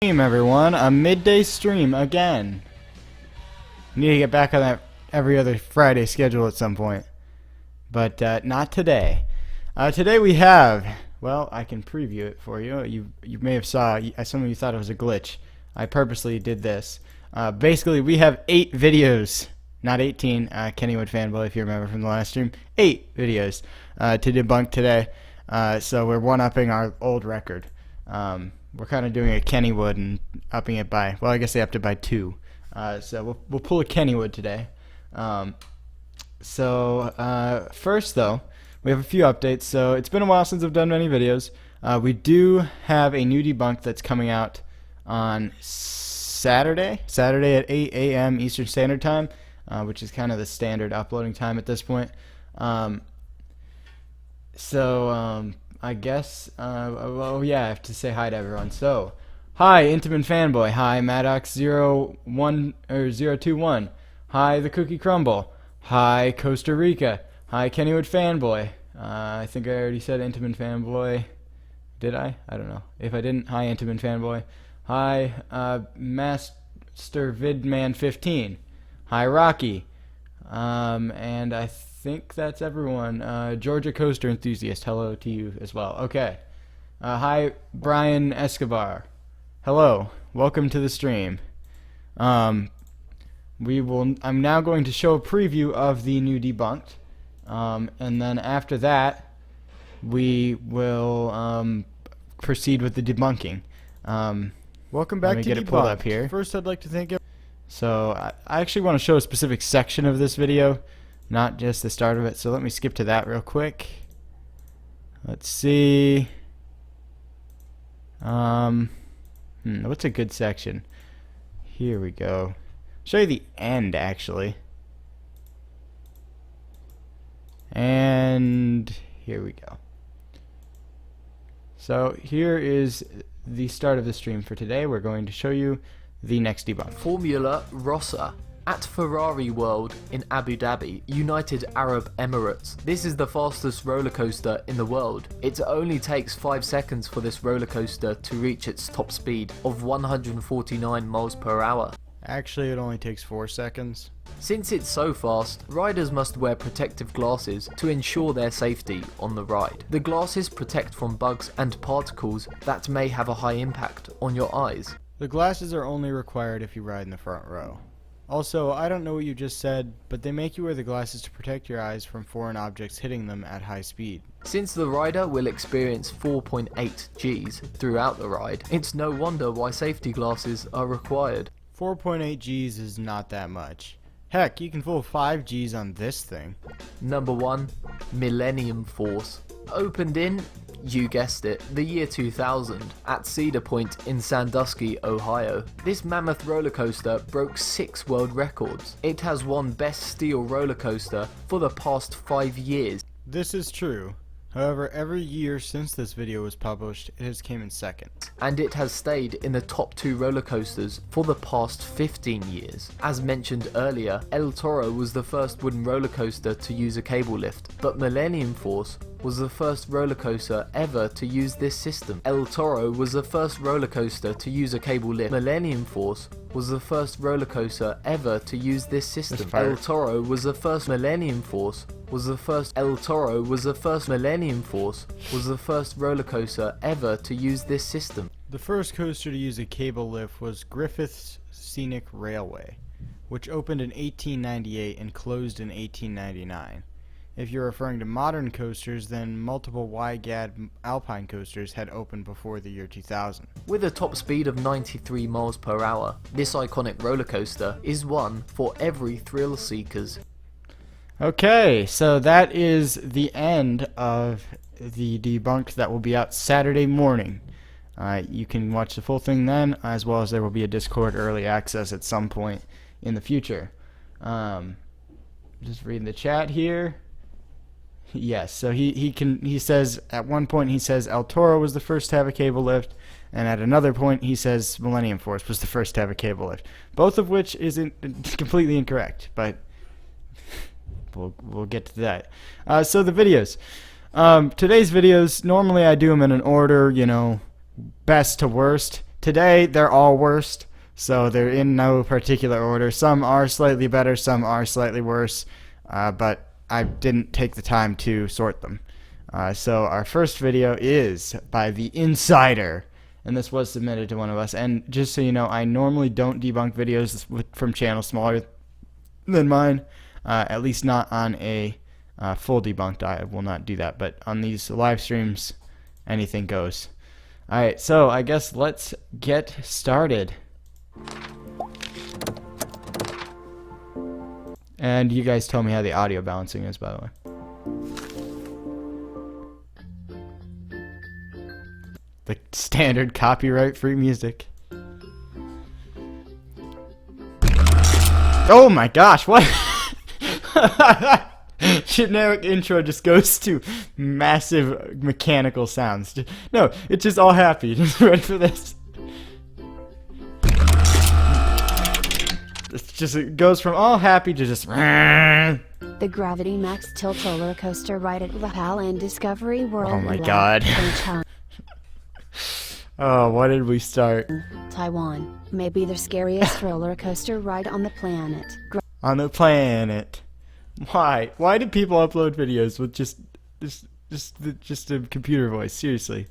Everyone, a midday stream again. Need to get back on that every other Friday schedule at some point, but not today. Today we have, well, I can preview it for you. You may have saw, some of you thought it was a glitch. I purposely did this. Basically, we have 8 videos, not 18. Kennywood fanboy, if you remember from the last stream, 8 videos to debunk today. So we're one-upping our old record. We're kind of doing a Kennywood and upping it by, well, I guess they upped it by 2. So we'll pull a Kennywood today. First though, we have a few updates. So it's been a while since I've done many videos. We do have a new debunk that's coming out on Saturday at 8 a.m. Eastern Standard Time, which is kind of the standard uploading time at this point. I guess, well, yeah, I have to say hi to everyone. So, hi, Intimate Fanboy. Hi, Maddox021. Hi, The Cookie Crumble. Hi, Costa Rica. Hi, Kennywood Fanboy. I think I already said Intimate Fanboy. Did I? I don't know. If I didn't, hi, Intimate Fanboy. Hi, Master Vidman15. Hi, Rocky. And I think that's everyone. Georgia Coaster Enthusiast, hello to you as well. Okay. Hi, Brian Escobar. Hello. Welcome to the stream. I'm now going to show a preview of the new debunked. And then after that, we will proceed with the debunking. Welcome back to Debunked. Let me get it pulled up here. First, I'd like to thank. So I actually want to show a specific section of this video, not just the start of it. So let me skip to that real quick. Let's see. What's a good section? Here we go. Show you the end actually. And here we go. So here is the start of the stream for today. We're going to show you the next debunk. Formula Rossa at Ferrari World in Abu Dhabi, United Arab Emirates. This is the fastest roller coaster in the world. It only takes 5 seconds for this roller coaster to reach its top speed of 149 miles per hour. Actually, it only takes 4 seconds. Since it's so fast, riders must wear protective glasses to ensure their safety on the ride. The glasses protect from bugs and particles that may have a high impact on your eyes. The glasses are only required if you ride in the front row. Also, I don't know what you just said, but they make you wear the glasses to protect your eyes from foreign objects hitting them at high speed. Since the rider will experience 4.8 Gs throughout the ride, it's no wonder why safety glasses are required. 4.8 Gs is not that much. Heck, you can fool 5 Gs on this thing. Number 1. Millennium Force. Opened in, you guessed it, the year 2000 at Cedar Point in Sandusky, Ohio. This mammoth roller coaster broke 6 world records. It has won Best Steel Roller Coaster for the past 5 years. This is true. However, every year since this video was published, it has came in second. And it has stayed in the top 2 roller coasters for the past 15 years. As mentioned earlier, El Toro was the first wooden roller coaster to use a cable lift, but Millennium Force was the first roller coaster ever to use this system. El Toro was the first roller coaster to use a cable lift. Millennium Force was the first roller coaster ever to use this system. El Toro was the first Millennium Force was the first El Toro was the first Millennium Force was the first roller coaster ever to use this system. The first coaster to use a cable lift was Griffith's Scenic Railway, which opened in 1898 and closed in 1899. If you're referring to modern coasters, then multiple YGAD Alpine coasters had opened before the year 2000. With a top speed of 93 miles per hour, this iconic roller coaster is one for every thrill seekers. Okay, so that is the end of the debunked that will be out Saturday morning. You can watch the full thing then, as well as there will be a Discord early access at some point in the future. Just reading the chat here. Yes, so he says at one point he says El Toro was the first to have a cable lift, and at another point he says Millennium Force was the first to have a cable lift. Both of which isn't completely incorrect, but we'll get to that. So the videos. Today's videos, normally I do them in an order, you know, best to worst. today they're all worst, so they're in no particular order. Some are slightly better, some are slightly worse, but I didn't take the time to sort them. So our first video is by The Insider, and this was submitted to one of us. And just so you know, I normally don't debunk videos from channels smaller than mine, at least not on a full debunked. I will not do that, but on these live streams, anything goes. Alright, so I guess let's get started. And you guys tell me how the audio balancing is, by the way. The standard copyright-free music. Oh my gosh, what? Generic intro just goes to massive mechanical sounds. No, it's just all happy. Just ready for this. It goes from all happy to just. The Gravity Max Tilt roller coaster ride at Valhalla and Discovery World. Oh my god. Oh, what did we start? Taiwan may be the scariest roller coaster ride on the planet. On the planet. Why? Why do people upload videos with just a computer voice? Seriously.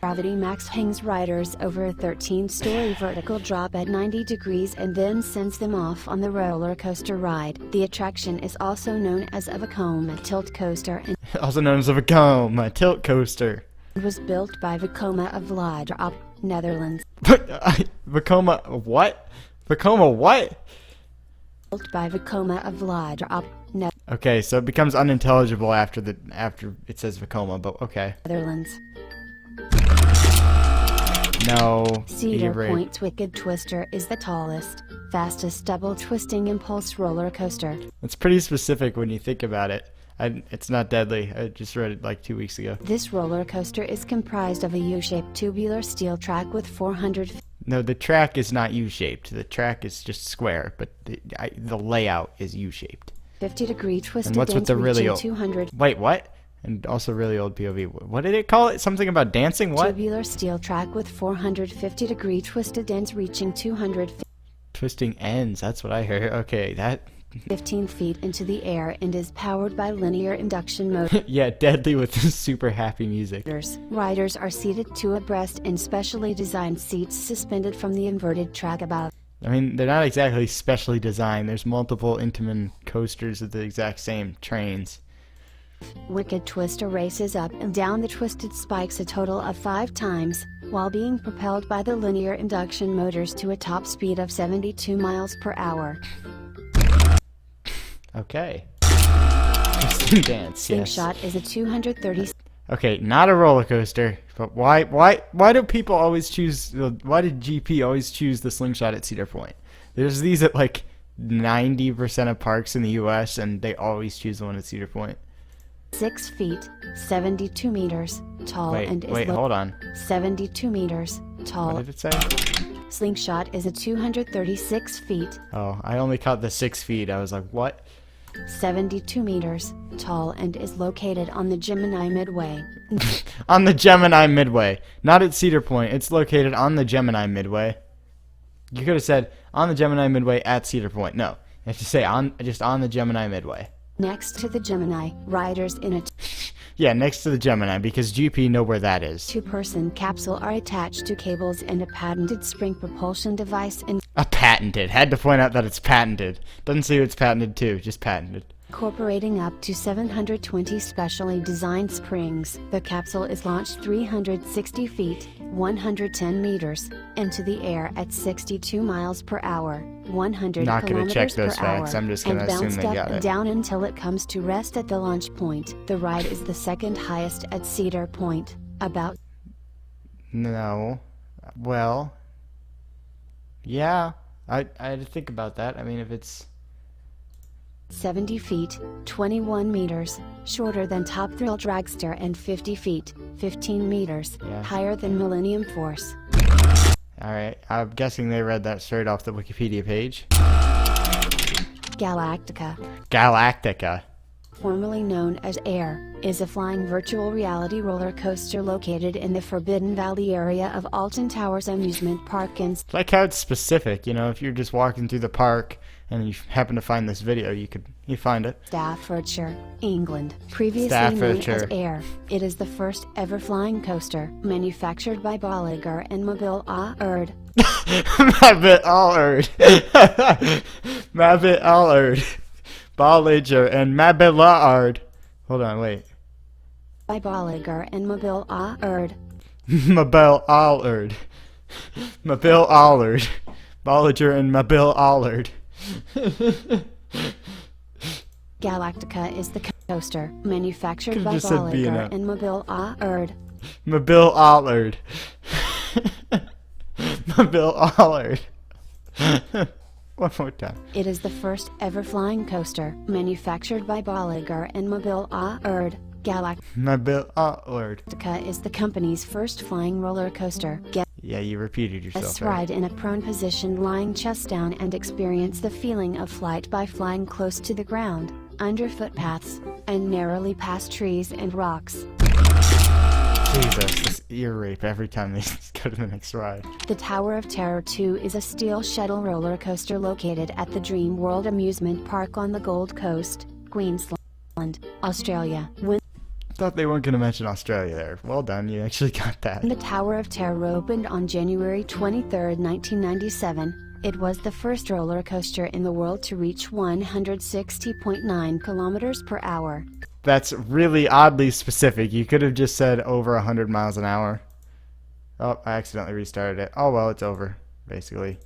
Gravity Max hangs riders over a 13-story vertical drop at 90 degrees and then sends them off on the roller coaster ride. The attraction is also known as a Vekoma tilt coaster and Also known as a Vekoma tilt coaster. was built by Vekoma of Vlodrop, Netherlands. Vekoma what? Vekoma what? Built by Vekoma of Vlodrop, Okay, so it becomes unintelligible after it says Vekoma, but okay. Netherlands. No. Cedar Point's Wicked Twister is the tallest, fastest double twisting impulse roller coaster. It's pretty specific when you think about it. It's not deadly. I just read it like 2 weeks ago. This roller coaster is comprised of a U-shaped tubular steel track with 400. No, the track is not U-shaped. The track is just square, but the layout is U-shaped. 50-degree twisted And what's with the really old? 200. Wait, what? And also really old POV. What did it call it? Something about dancing? What? Tubular steel track with 450-degree twisted ends reaching 200. Twisting ends. That's what I heard. Okay, that. 15 feet into the air and is powered by linear induction motors. Yeah, deadly with super happy music. Riders are seated two abreast in specially designed seats suspended from the inverted track above. I mean, they're not exactly specially designed. There's multiple Intamin coasters with the exact same trains. Wicked Twister races up and down the twisted spikes a total of 5 times, while being propelled by the linear induction motors to a top speed of 72 miles per hour. Okay. Twisting dance, yes. Slingshot is a 230. Okay, not a roller coaster, but why do people always choose? Why did GP always choose the Slingshot at Cedar Point? There's these at like 90% of parks in the U.S. and they always choose the one at Cedar Point. 6 feet, 72 meters tall and is hold on. 72 meters tall. What did it say? Slingshot is a 236 feet. Oh, I only caught the 6 feet. I was like, what? 72 meters tall and is located on the Gemini Midway. On the Gemini Midway. Not at Cedar Point. It's located on the Gemini Midway. You could have said on the Gemini Midway at Cedar Point. No. You have to say just on the Gemini Midway. Next to the Gemini, riders in a Yeah, next to the Gemini, because GP know where that is. 2-person capsule are attached to cables and a patented spring propulsion device Patented. Had to point out that it's patented. Doesn't say who it's patented to, just patented. incorporating up to 720 specially designed springs. The capsule is launched 360 feet, 110 meters, into the air at 62 miles per hour, 100 Not gonna kilometers check those per hour, facts. I'm just gonna and assume bounced they up got and it. down until it comes to rest at the launch point. The ride is the second highest at Cedar Point, about No. Well. Yeah. I had to think about that. I mean, if it's 70 feet, 21 meters, shorter than Top Thrill Dragster, and 50 feet, 15 meters, Yeah. higher than Millennium Force. alright, I'm guessing they read that straight off the Wikipedia page. Galactica. Galactica. formerly known as Air, is a flying virtual reality roller coaster located in the Forbidden Valley area of Alton Towers Amusement Park in Like how it's specific, you know, if you're just walking through the park and you happen to find this video, you find it. Staffordshire, England. Previously known as Staffordshire. Air, it is the first ever flying coaster manufactured by Bolliger and Mobile Ard. Mabbit Allard. Mabbit Allard. Bolliger and Mabillard. Hold on, wait. By Bolliger and Mobile Ard. Mabel Allard. Mabel Allard. Bolliger and Mabel Allard. Galactica is the coaster manufactured Could've by just said B&O. Bolliger and Mobile Ard. Mabel Allard. Mabel Allard. One more time. It is the first ever flying coaster manufactured by Bolliger and Mobile Ard. Galactica Mabel Allard. is the company's first flying roller coaster. Yeah, you repeated yourself. Guests there. ride in a prone position lying chest down and experience the feeling of flight by flying close to the ground, under footpaths, and narrowly past trees and rocks. Jesus, this ear rape every time they go to the next ride. The Tower of Terror 2 is a steel shuttle roller coaster located at the Dream World Amusement Park on the Gold Coast, Queensland, Australia. When Thought they weren't going to mention Australia there. Well done, you actually got that. the Tower of Terror opened on January 23, 1997, it was the first roller coaster in the world to reach 160.9 kilometers per hour. That's really oddly specific. You could have just said over 100 miles an hour. Oh, I accidentally restarted it. Oh well, it's over, basically.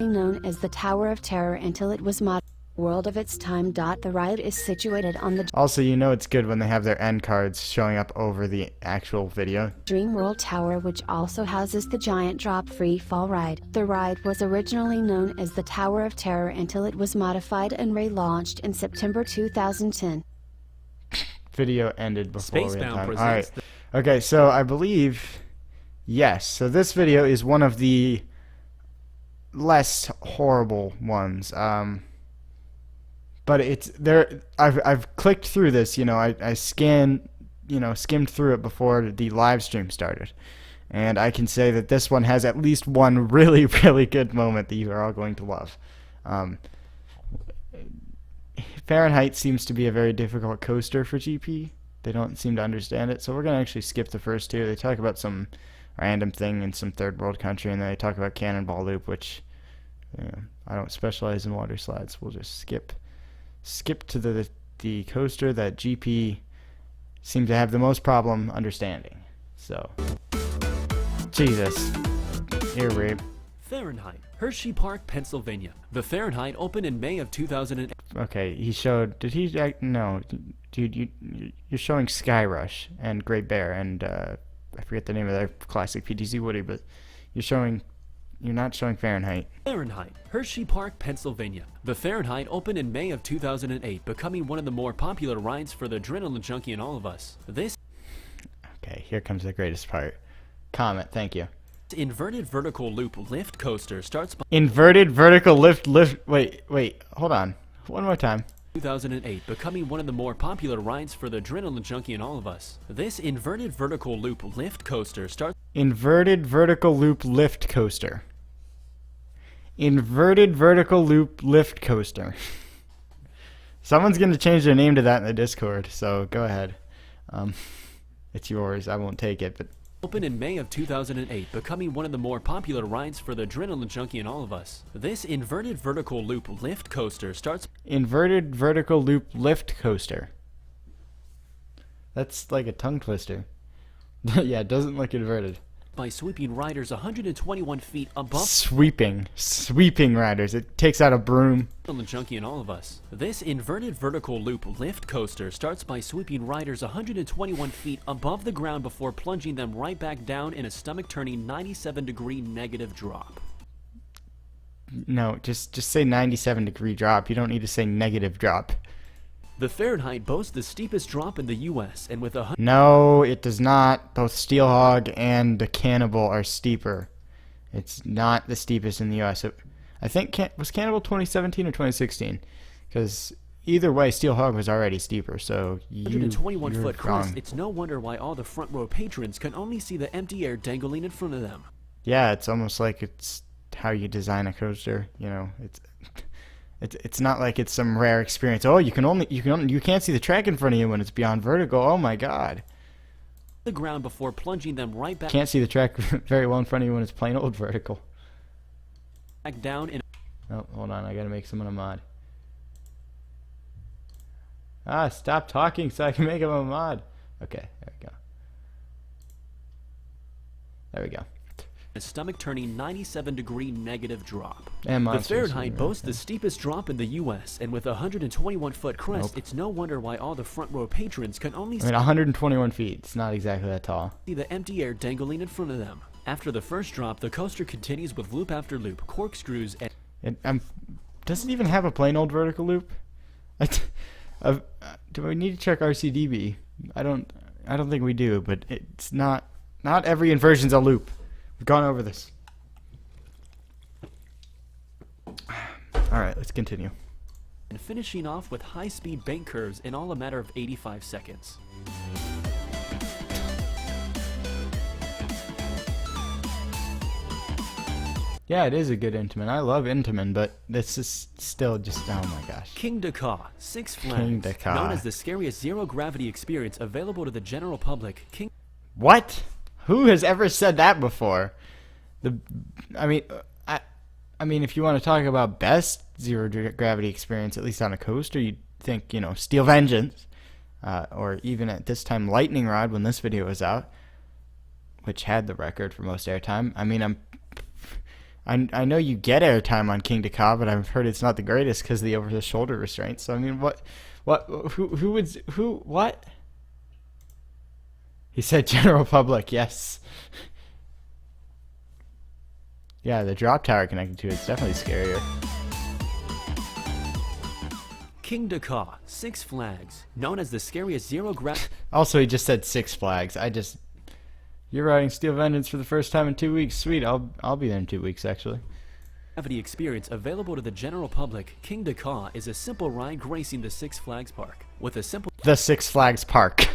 Known as the Tower of Terror until it was modified. World of its time. The ride is situated on the Also, you know it's good when they have their end cards showing up over the actual video. Dream World Tower, which also houses the giant drop free fall ride. The ride was originally known as the Tower of Terror until it was modified and relaunched in September 2010. Video ended before we had Spacebound time. presents Alright. Okay, so I believe... Yes, so this video is one of the less horrible ones. But it's there. I've clicked through this. You know, I skimmed through it before the live stream started, and I can say that this one has at least one really good moment that you are all going to love. Fahrenheit seems to be a very difficult coaster for GP. They don't seem to understand it, so we're gonna actually skip the first two. They talk about some random thing in some third world country, and then they talk about Cannonball Loop, which, you know, I don't specialize in water slides. We'll just skip to the coaster that GP seemed to have the most problem understanding. So, Jesus, ear rape. Fahrenheit, Hershey Park, Pennsylvania. The Fahrenheit opened in May of 2008. Okay, he showed. Did he? No, dude, you're showing Sky Rush and Great Bear and I forget the name of their classic PTZ Woody, but you're not showing Fahrenheit. Fahrenheit, Hershey Park, Pennsylvania. The Fahrenheit opened in May of 2008, becoming one of the more popular rides for the adrenaline junkie in all of us. This Okay, here comes the greatest part. Comment, thank you. inverted vertical loop lift coaster starts by Inverted vertical lift. Wait, hold on. One more time. 2008, becoming one of the more popular rides for the adrenaline junkie in all of us. This inverted vertical loop lift coaster starts Inverted vertical loop lift coaster. Inverted vertical loop lift coaster. Someone's going to change their name to that in the Discord, so go ahead. It's yours. I won't take it, but opened in May of 2008, becoming one of the more popular rides for the adrenaline junkie in all of us. This inverted vertical loop lift coaster starts inverted vertical loop lift coaster. That's like a tongue twister. Yeah, it doesn't look inverted. by sweeping riders 121 feet above Sweeping riders. It takes out a broom. the junkie in all of us. This inverted vertical loop lift coaster starts by sweeping riders 121 feet above the ground before plunging them right back down in a stomach-turning 97-degree negative drop. No, just say 97-degree drop. You don't need to say negative drop. The Fahrenheit boasts the steepest drop in the U.S. and with a No, it does not. Both Steelhog and the Cannibal are steeper. It's not the steepest in the U.S. I think was Cannibal 2017 or 2016? Because either way, Steel Hog was already steeper, so you're 121-foot crest, wrong. it's no wonder why all the front row patrons can only see the empty air dangling in front of them. Yeah, it's almost like it's how you design a coaster. You know, it's not like it's some rare experience. Oh, you can't see the track in front of you when it's beyond vertical. Oh my God. The ground before plunging them right Can't see the track very well in front of you when it's plain old vertical. back down in. Oh, hold on, I gotta make someone a mod. Ah, stop talking so I can make him a mod. Okay, there we go. There we go. A stomach-turning 97-degree negative drop. And The monsters. Fahrenheit boasts the steepest drop in the U.S., and with a 121-foot crest, Nope. it's no wonder why all the front row patrons can only I mean, 121 feet. It's not exactly that tall. see the empty air dangling in front of them. After the first drop, the coaster continues with loop after loop, corkscrews, and Does it even have a plain old vertical loop? Do we need to check RCDB? I don't think we do, but it's not every inversion's a loop. We've gone over this. Alright, let's continue. finishing off with high-speed bank curves in all a matter of 85 seconds. Yeah, it is a good Intamin. I love Intamin, but this is still just, oh my gosh. King Dakar, Six Flags, King Dakar. known as the scariest zero-gravity experience available to the general public. What? Who has ever said that before? I mean, if you want to talk about best zero-gravity experience, at least on a coaster, you'd think, you know, Steel Vengeance, or even at this time Lightning Rod when this video was out, which had the record for most airtime. I mean, I know you get airtime on King Dakar, but I've heard it's not the greatest because of the over-the-shoulder restraints. So I mean, what? He said general public, yes. Yeah, the drop tower connected to it's definitely scarier. King Dakar, Six Flags, known as the scariest zero-gravity Also, he just said Six Flags. You're riding Steel Vengeance for the first time in 2 weeks. Sweet, I'll be there in 2 weeks actually. experience available to the general public. King Dakar is a simple ride gracing the Six Flags Park. With a simple The Six Flags Park.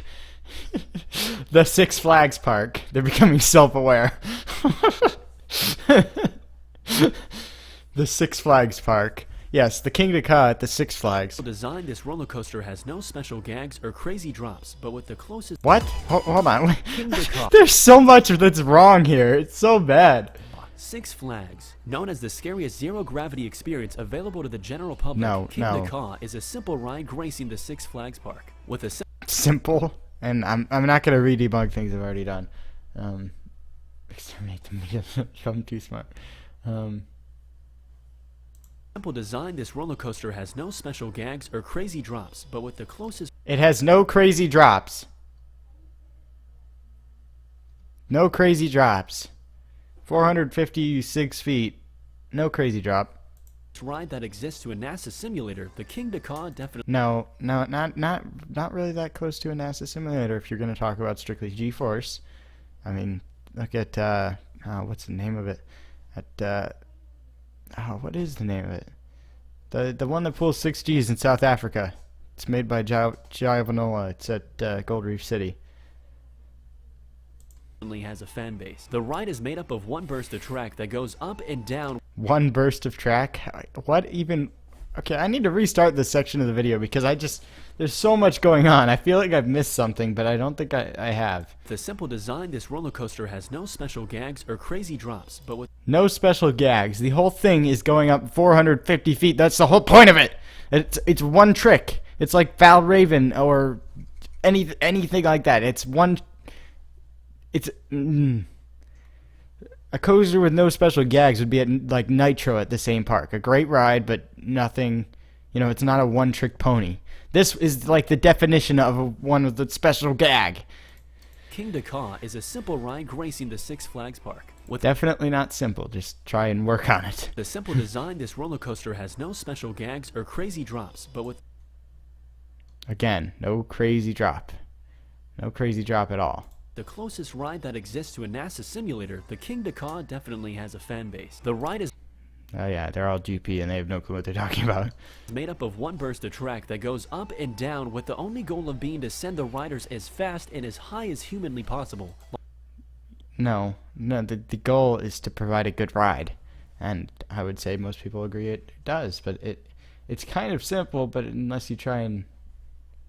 The Six Flags Park. They're becoming self-aware. The Six Flags Park. Yes, the King Dakar at the Six Flags. design, this roller coaster has no special gags or crazy drops, but with the closest What? Hold on. King Dakar, There's so much that's wrong here. It's so bad. Six Flags, known as the scariest zero-gravity experience available to the general public. No, King no. Dakar is a simple ride gracing the Six Flags Park. With a Simple. And I'm not gonna re-debunk things I've already done. Exterminate the media. I'm too smart. simple design, this roller coaster has no special gags or crazy drops, but with the closest It has no crazy drops. No crazy drops. 456 feet. No crazy drop. ride that exists to a NASA simulator, the King Dakar definitely No, not really that close to a NASA simulator if you're going to talk about strictly G-force. I mean, look at what's the name of it? What is the name of it? The one that pulls 6 Gs in South Africa. It's made by Giovanola. It's at Gold Reef City. has a fan base. The ride is made up of one burst of track that goes up and down. One burst of track? What even? Okay, I need to restart this section of the video because there's so much going on. I feel like I've missed something, but I don't think I have. The simple design, this roller coaster has no special gags or crazy drops, but with No special gags. The whole thing is going up 450 feet. That's the whole point of it. It's one trick. It's like Val Raven or anything like that. It's one. It's a coaster with no special gags would be at like Nitro at the same park. A great ride, but nothing. You know, it's not a one-trick pony. This is like the definition of one with a special gag. King Dakar is a simple ride gracing the Six Flags Park. With Definitely not simple. Just try and work on it. the simple design, this roller coaster has no special gags or crazy drops, but with Again, no crazy drop. No crazy drop at all. the closest ride that exists to a NASA simulator, the King Dakar definitely has a fan base. The ride is Oh yeah, they're all GP and they have no clue what they're talking about. Made up of one burst of track that goes up and down with the only goal of being to send the riders as fast and as high as humanly possible. No, the goal is to provide a good ride. And I would say most people agree it does, but it's kind of simple, but unless you try and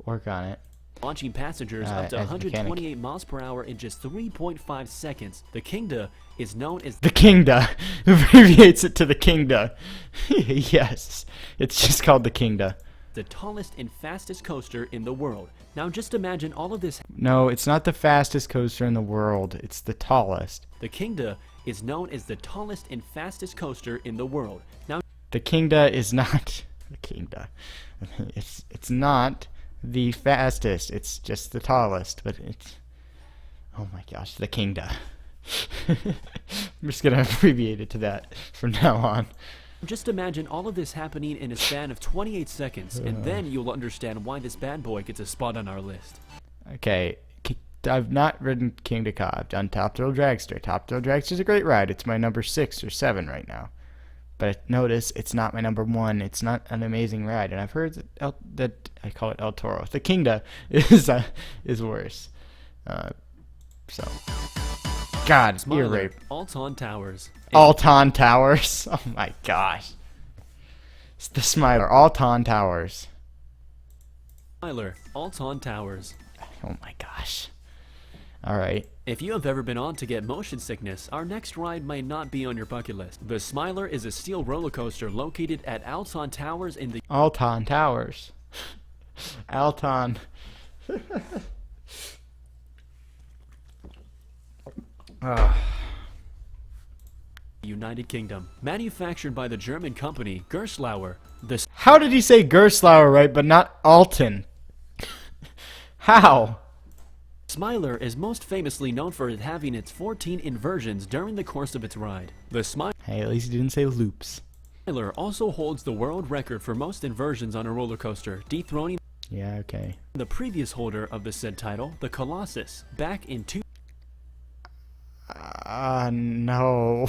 work on it. Launching passengers up to as a 128 miles per hour in just 3.5 seconds. The Kingda is known as The Kingda abbreviates it to the Kingda. Yes, it's just called the Kingda. the tallest and fastest coaster in the world. Now just imagine all of this. No, it's not the fastest coaster in the world. It's the tallest. The Kingda is known as the tallest and fastest coaster in the world. Now The Kingda is not the Kingda. It's not the fastest. It's just the tallest. But it's, oh my gosh, the Kingda. I'm just gonna abbreviate it to that from now on. just imagine all of this happening in a span of 28 seconds, and then you'll understand why this bad boy gets a spot on our list. Okay, I've not ridden Kingda Ka. I've done Top Thrill Dragster. Top Thrill Dragster is a great ride. It's my number 6 or 7 right now. But notice, it's not my number 1. It's not an amazing ride, and I've heard that I call it El Toro. The Kingda is worse. So, God, ear Smiler, rape. Alton Towers. Alton Towers. Oh my gosh. It's the Smiler. Alton Towers. Smiler, Alton Towers. Oh my gosh. Alright. If you have ever been on to get motion sickness, our next ride might not be on your bucket list. The Smiler is a steel roller coaster located at Alton Towers in the Alton Towers. Alton. United Kingdom. Manufactured by the German company Gerstlauer, the How did he say Gerstlauer right, but not Alton? How? Smiler is most famously known for it having its 14 inversions during the course of its ride. The Hey, at least he didn't say loops. Smiler also holds the world record for most inversions on a roller coaster, dethroning Yeah, okay. the previous holder of the said title, the Colossus, back in No.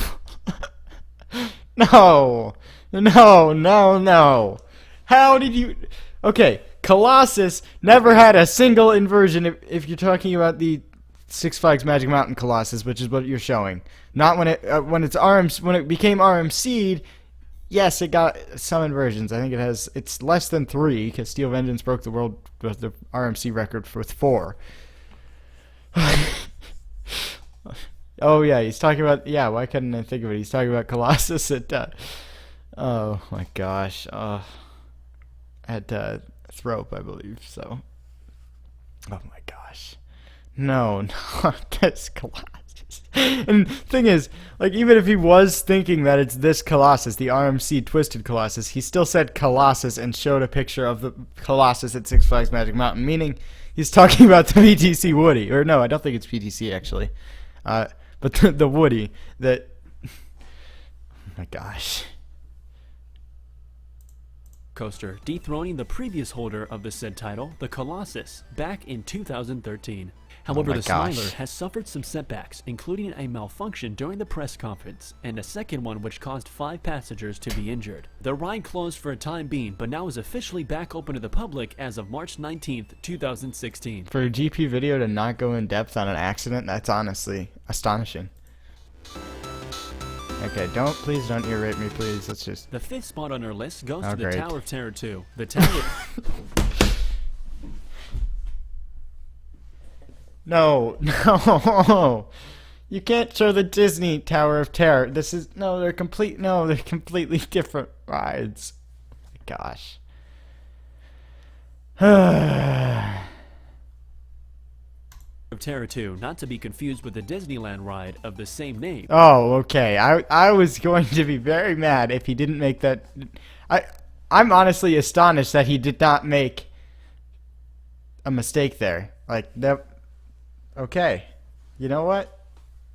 No. No, no, no. How did you... Okay, Colossus never had a single inversion if you're talking about the Six Flags Magic Mountain Colossus, which is what you're showing. Not when when it became RMC'd, yes, it got some inversions. I think it's less than 3 because Steel Vengeance broke the RMC record with 4. Oh yeah, he's talking about, yeah, why couldn't I think of it? He's talking about Colossus at oh my gosh. At Thrope, I believe. So, oh my gosh. No, that's Colossus. And the thing is, like, even if he was thinking that it's this Colossus, the RMC Twisted Colossus, he still said Colossus and showed a picture of the Colossus at Six Flags Magic Mountain, meaning he's talking about the PTC Woody. Or no, I don't think it's PTC actually. But the Woody that, oh my gosh. coaster, dethroning the previous holder of the said title, the Colossus, back in 2013. However, my the gosh. Smiler has suffered some setbacks, including a malfunction during the press conference, and a second one which caused 5 passengers to be injured. The ride closed for a time being, but now is officially back open to the public as of March 19th, 2016. For a GP video to not go in depth on an accident, that's honestly astonishing. Okay, please don't ear rape me, please. Let's just... The 5th spot on our list goes to the great. Tower of Terror 2. The Tower... No. You can't show the Disney Tower of Terror. They're completely different rides. Oh my gosh. of Terror 2, not to be confused with the Disneyland ride of the same name. Oh, okay. I was going to be very mad if he didn't make that. I'm honestly astonished that he did not make a mistake there. Like that. Okay. You know what?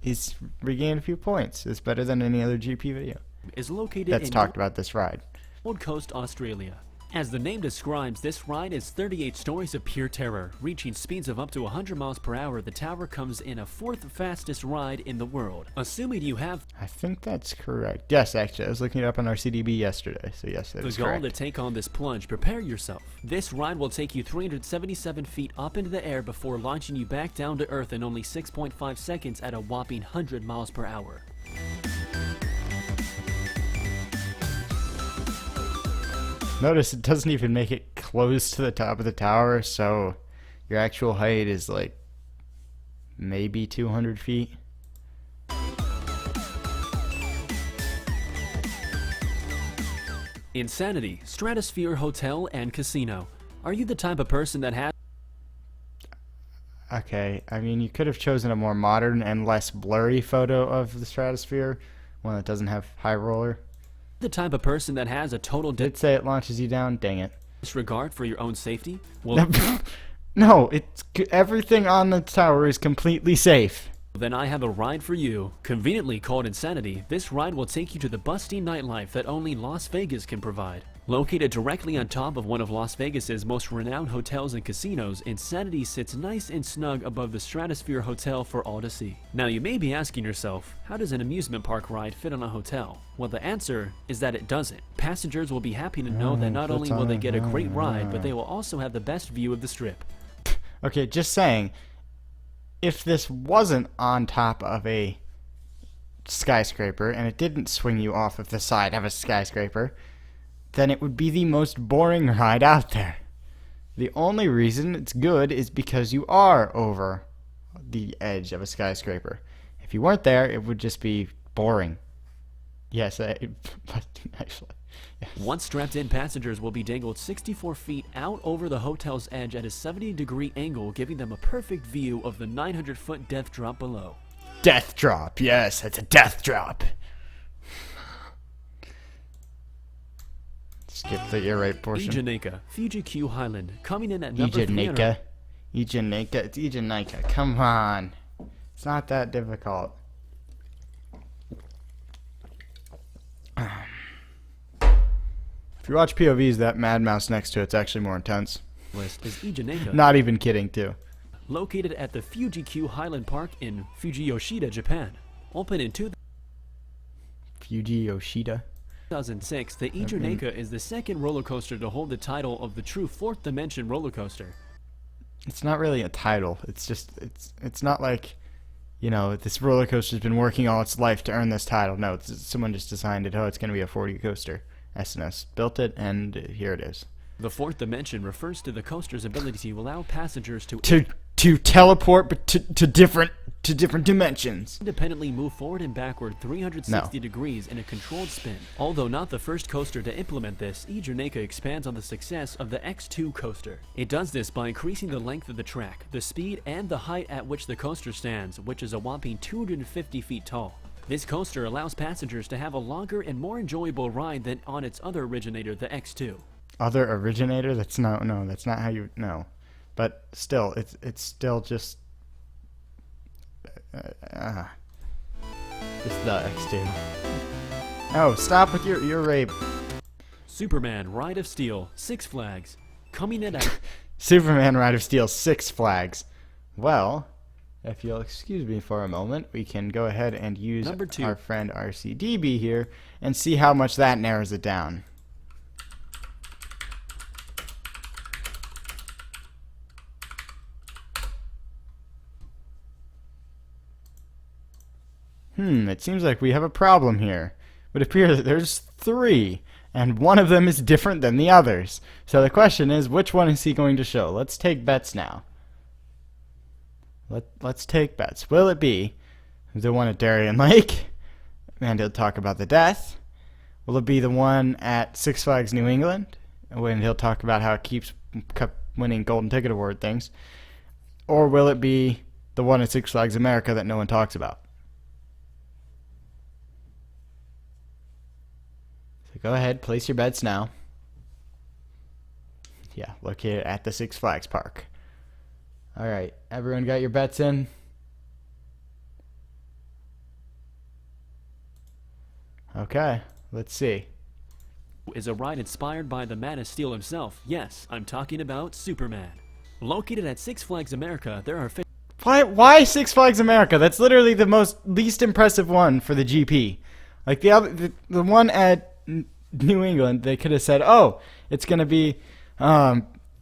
He's regained a few points. It's better than any other GP video Is located that's in talked about this ride. Gold Coast, Australia. As the name describes, this ride is 38 stories of pure terror. Reaching speeds of up to 100 miles per hour, the tower comes in a 4th fastest ride in the world. Assuming you have I think that's correct. Yes, actually, I was looking it up on our CDB yesterday, so yes, that the is goal correct. to take on this plunge, prepare yourself. This ride will take you 377 feet up into the air before launching you back down to Earth in only 6.5 seconds at a whopping 100 miles per hour. Notice it doesn't even make it close to the top of the tower, so your actual height is like maybe 200 feet. Insanity, Stratosphere Hotel and Casino. Are you the type of person that has Okay, I mean, you could have chosen a more modern and less blurry photo of the Stratosphere, one that doesn't have high roller. the type of person that has a total Did say it launches you down, dang it. disregard for your own safety? Well, No, everything on the tower is completely safe. then I have a ride for you. Conveniently called Insanity, this ride will take you to the busty nightlife that only Las Vegas can provide. Located directly on top of one of Las Vegas's most renowned hotels and casinos, Insanity sits nice and snug above the Stratosphere Hotel for all to see. Now you may be asking yourself, how does an amusement park ride fit on a hotel? Well, the answer is that it doesn't. Passengers will be happy to know that not only will they get a great ride, but they will also have the best view of the Strip. Okay, just saying, if this wasn't on top of a skyscraper and it didn't swing you off of the side of a skyscraper, then it would be the most boring ride out there. The only reason it's good is because you are over the edge of a skyscraper. If you weren't there, it would just be boring. Yes, actually. Yes. Once strapped in, passengers will be dangled 64 feet out over the hotel's edge at a 70-degree angle, giving them a perfect view of the 900-foot death drop below. Death drop, yes, it's a death drop. Skip the ear rape portion. Ejanaka, Fuji Q Highland, coming in at number 300. Ejanaka, it's Ejanaka. Come on. It's not that difficult. If you watch POVs, that Mad Mouse next to it's actually more intense. List is Ejanaka, Not even kidding, too. located at the Fuji Q Highland Park in Fujiyoshida, Japan. Open in Fuji Yoshida. 2006, the Ejanaka is the second roller coaster to hold the title of the true fourth dimension roller coaster. It's not really a title. It's just, it's not like, you know, this roller coaster's been working all its life to earn this title. No, someone just decided, oh, it's going to be a 40 coaster. SNS built it, and here it is. The fourth dimension refers to the coaster's ability to allow passengers to teleport, but to different dimensions. independently move forward and backward 360 degrees in a controlled spin. Although not the first coaster to implement this, Ejanaka expands on the success of the X2 coaster. It does this by increasing the length of the track, the speed, and the height at which the coaster stands, which is a whopping 250 feet tall. This coaster allows passengers to have a longer and more enjoyable ride than on its other originator, the X2. Other originator? That's not how you know. But still, it's still just just the X2. Oh, stop with your rape. Superman Ride of Steel, Six Flags, coming in at Superman Ride of Steel, Six Flags. Well, if you'll excuse me for a moment, we can go ahead and use Number 2. our friend RCDB here and see how much that narrows it down. It seems like we have a problem here. It would appear that there's 3, and one of them is different than the others. So the question is, which one is he going to show? Let's take bets now. Let's take bets. Will it be the one at Darien Lake? And he'll talk about the death. Will it be the one at Six Flags New England? When he'll talk about how it keeps winning Golden Ticket Award things. Or will it be the one at Six Flags America that no one talks about? So go ahead, place your bets now. Yeah, located at the Six Flags Park. Alright, everyone got your bets in? Okay, let's see. is a ride inspired by the Man of Steel himself. Yes, I'm talking about Superman. Located at Six Flags America, there are Why Six Flags America? That's literally the least impressive one for the GP. Like the one at New England, they could have said, "Oh, it's gonna be,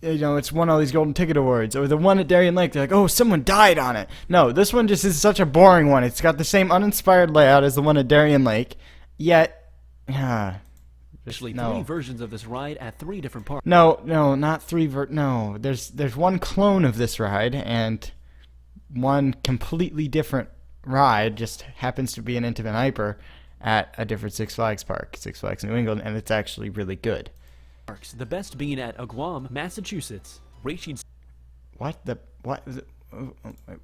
it's won all these golden ticket awards." Or the one at Darien Lake, they're like, "Oh, someone died on it." No, this one just is such a boring one. It's got the same uninspired layout as the one at Darien Lake, yet, actually 3 versions of this ride at 3 different parks. No, not 3. No, there's one clone of this ride and one completely different ride. Just happens to be an Intamin Hyper at a different Six Flags park, Six Flags New England, and it's actually really good. The best being at Guam, Massachusetts, reaching.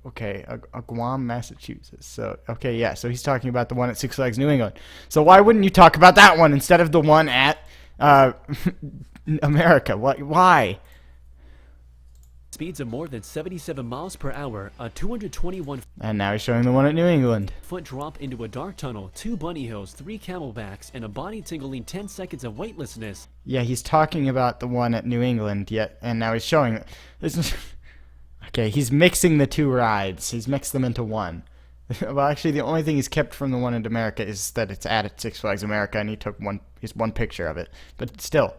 Okay, Guam, Massachusetts. So, okay, yeah, so he's talking about the one at Six Flags New England. So why wouldn't you talk about that one instead of the one at America? Why? Speeds of more than 77 miles per hour, a 221 And now he's showing the one at New England. foot drop into a dark tunnel, 2 bunny hills, 3 camelbacks, and a body-tingling 10 seconds of weightlessness. Yeah, he's talking about the one at New England, and now he's showing this. Okay, he's mixing the 2 rides. He's mixed them into one. Well, actually, the only thing he's kept from the one in America is that it's at Six Flags America, and he took one picture of it. But still.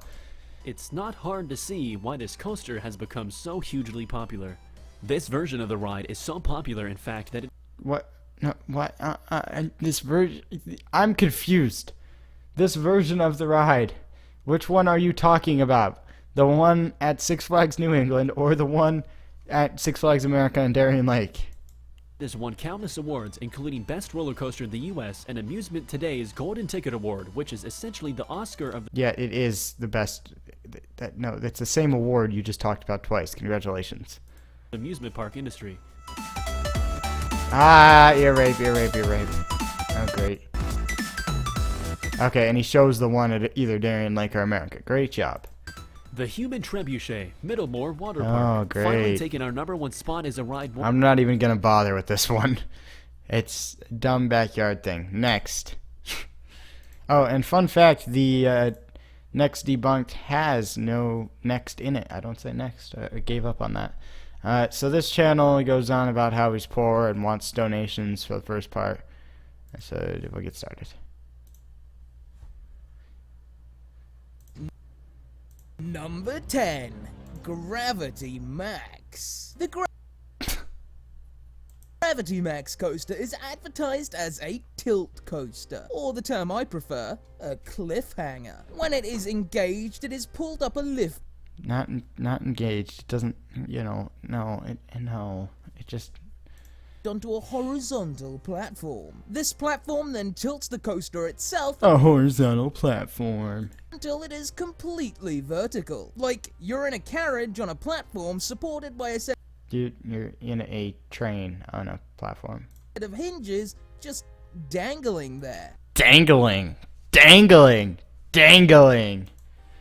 It's not hard to see why this coaster has become so hugely popular. This version of the ride is so popular, in fact, that it... What? No, what? This version... I'm confused. This version of the ride. Which one are you talking about? The one at Six Flags New England or the one at Six Flags America and Darien Lake? has won countless awards, including Best Roller Coaster in the US and Amusement Today's Golden Ticket Award, which is essentially the Oscar of the... Yeah, it is the best. No, that's the same award you just talked about twice. Congratulations. amusement park industry. Ah, ear rape. Oh, great. Okay, and he shows the one at either Darien Lake or America. Great job. The Human Trebuchet, Middlemore Water Oh, Park. great. Finally taking our #1 spot is a ride... I'm not even going to bother with this one. It's a dumb backyard thing. Next. Oh, and fun fact, the Next Debunked has no next in it. I don't say next. I gave up on that. So this channel goes on about how he's poor and wants donations for the first part. So we'll get started. Number 10, Gravity Max. The Gravity Max coaster is advertised as a tilt coaster, or the term I prefer, a cliffhanger. When it is engaged, it is pulled up a lift. Not engaged. It doesn't, no, it just... onto a horizontal platform. This platform then tilts the coaster itself A horizontal platform. until it is completely vertical. Like you're in a carriage on a platform supported by a set Dude, you're in a train on a platform. of hinges just dangling there. Dangling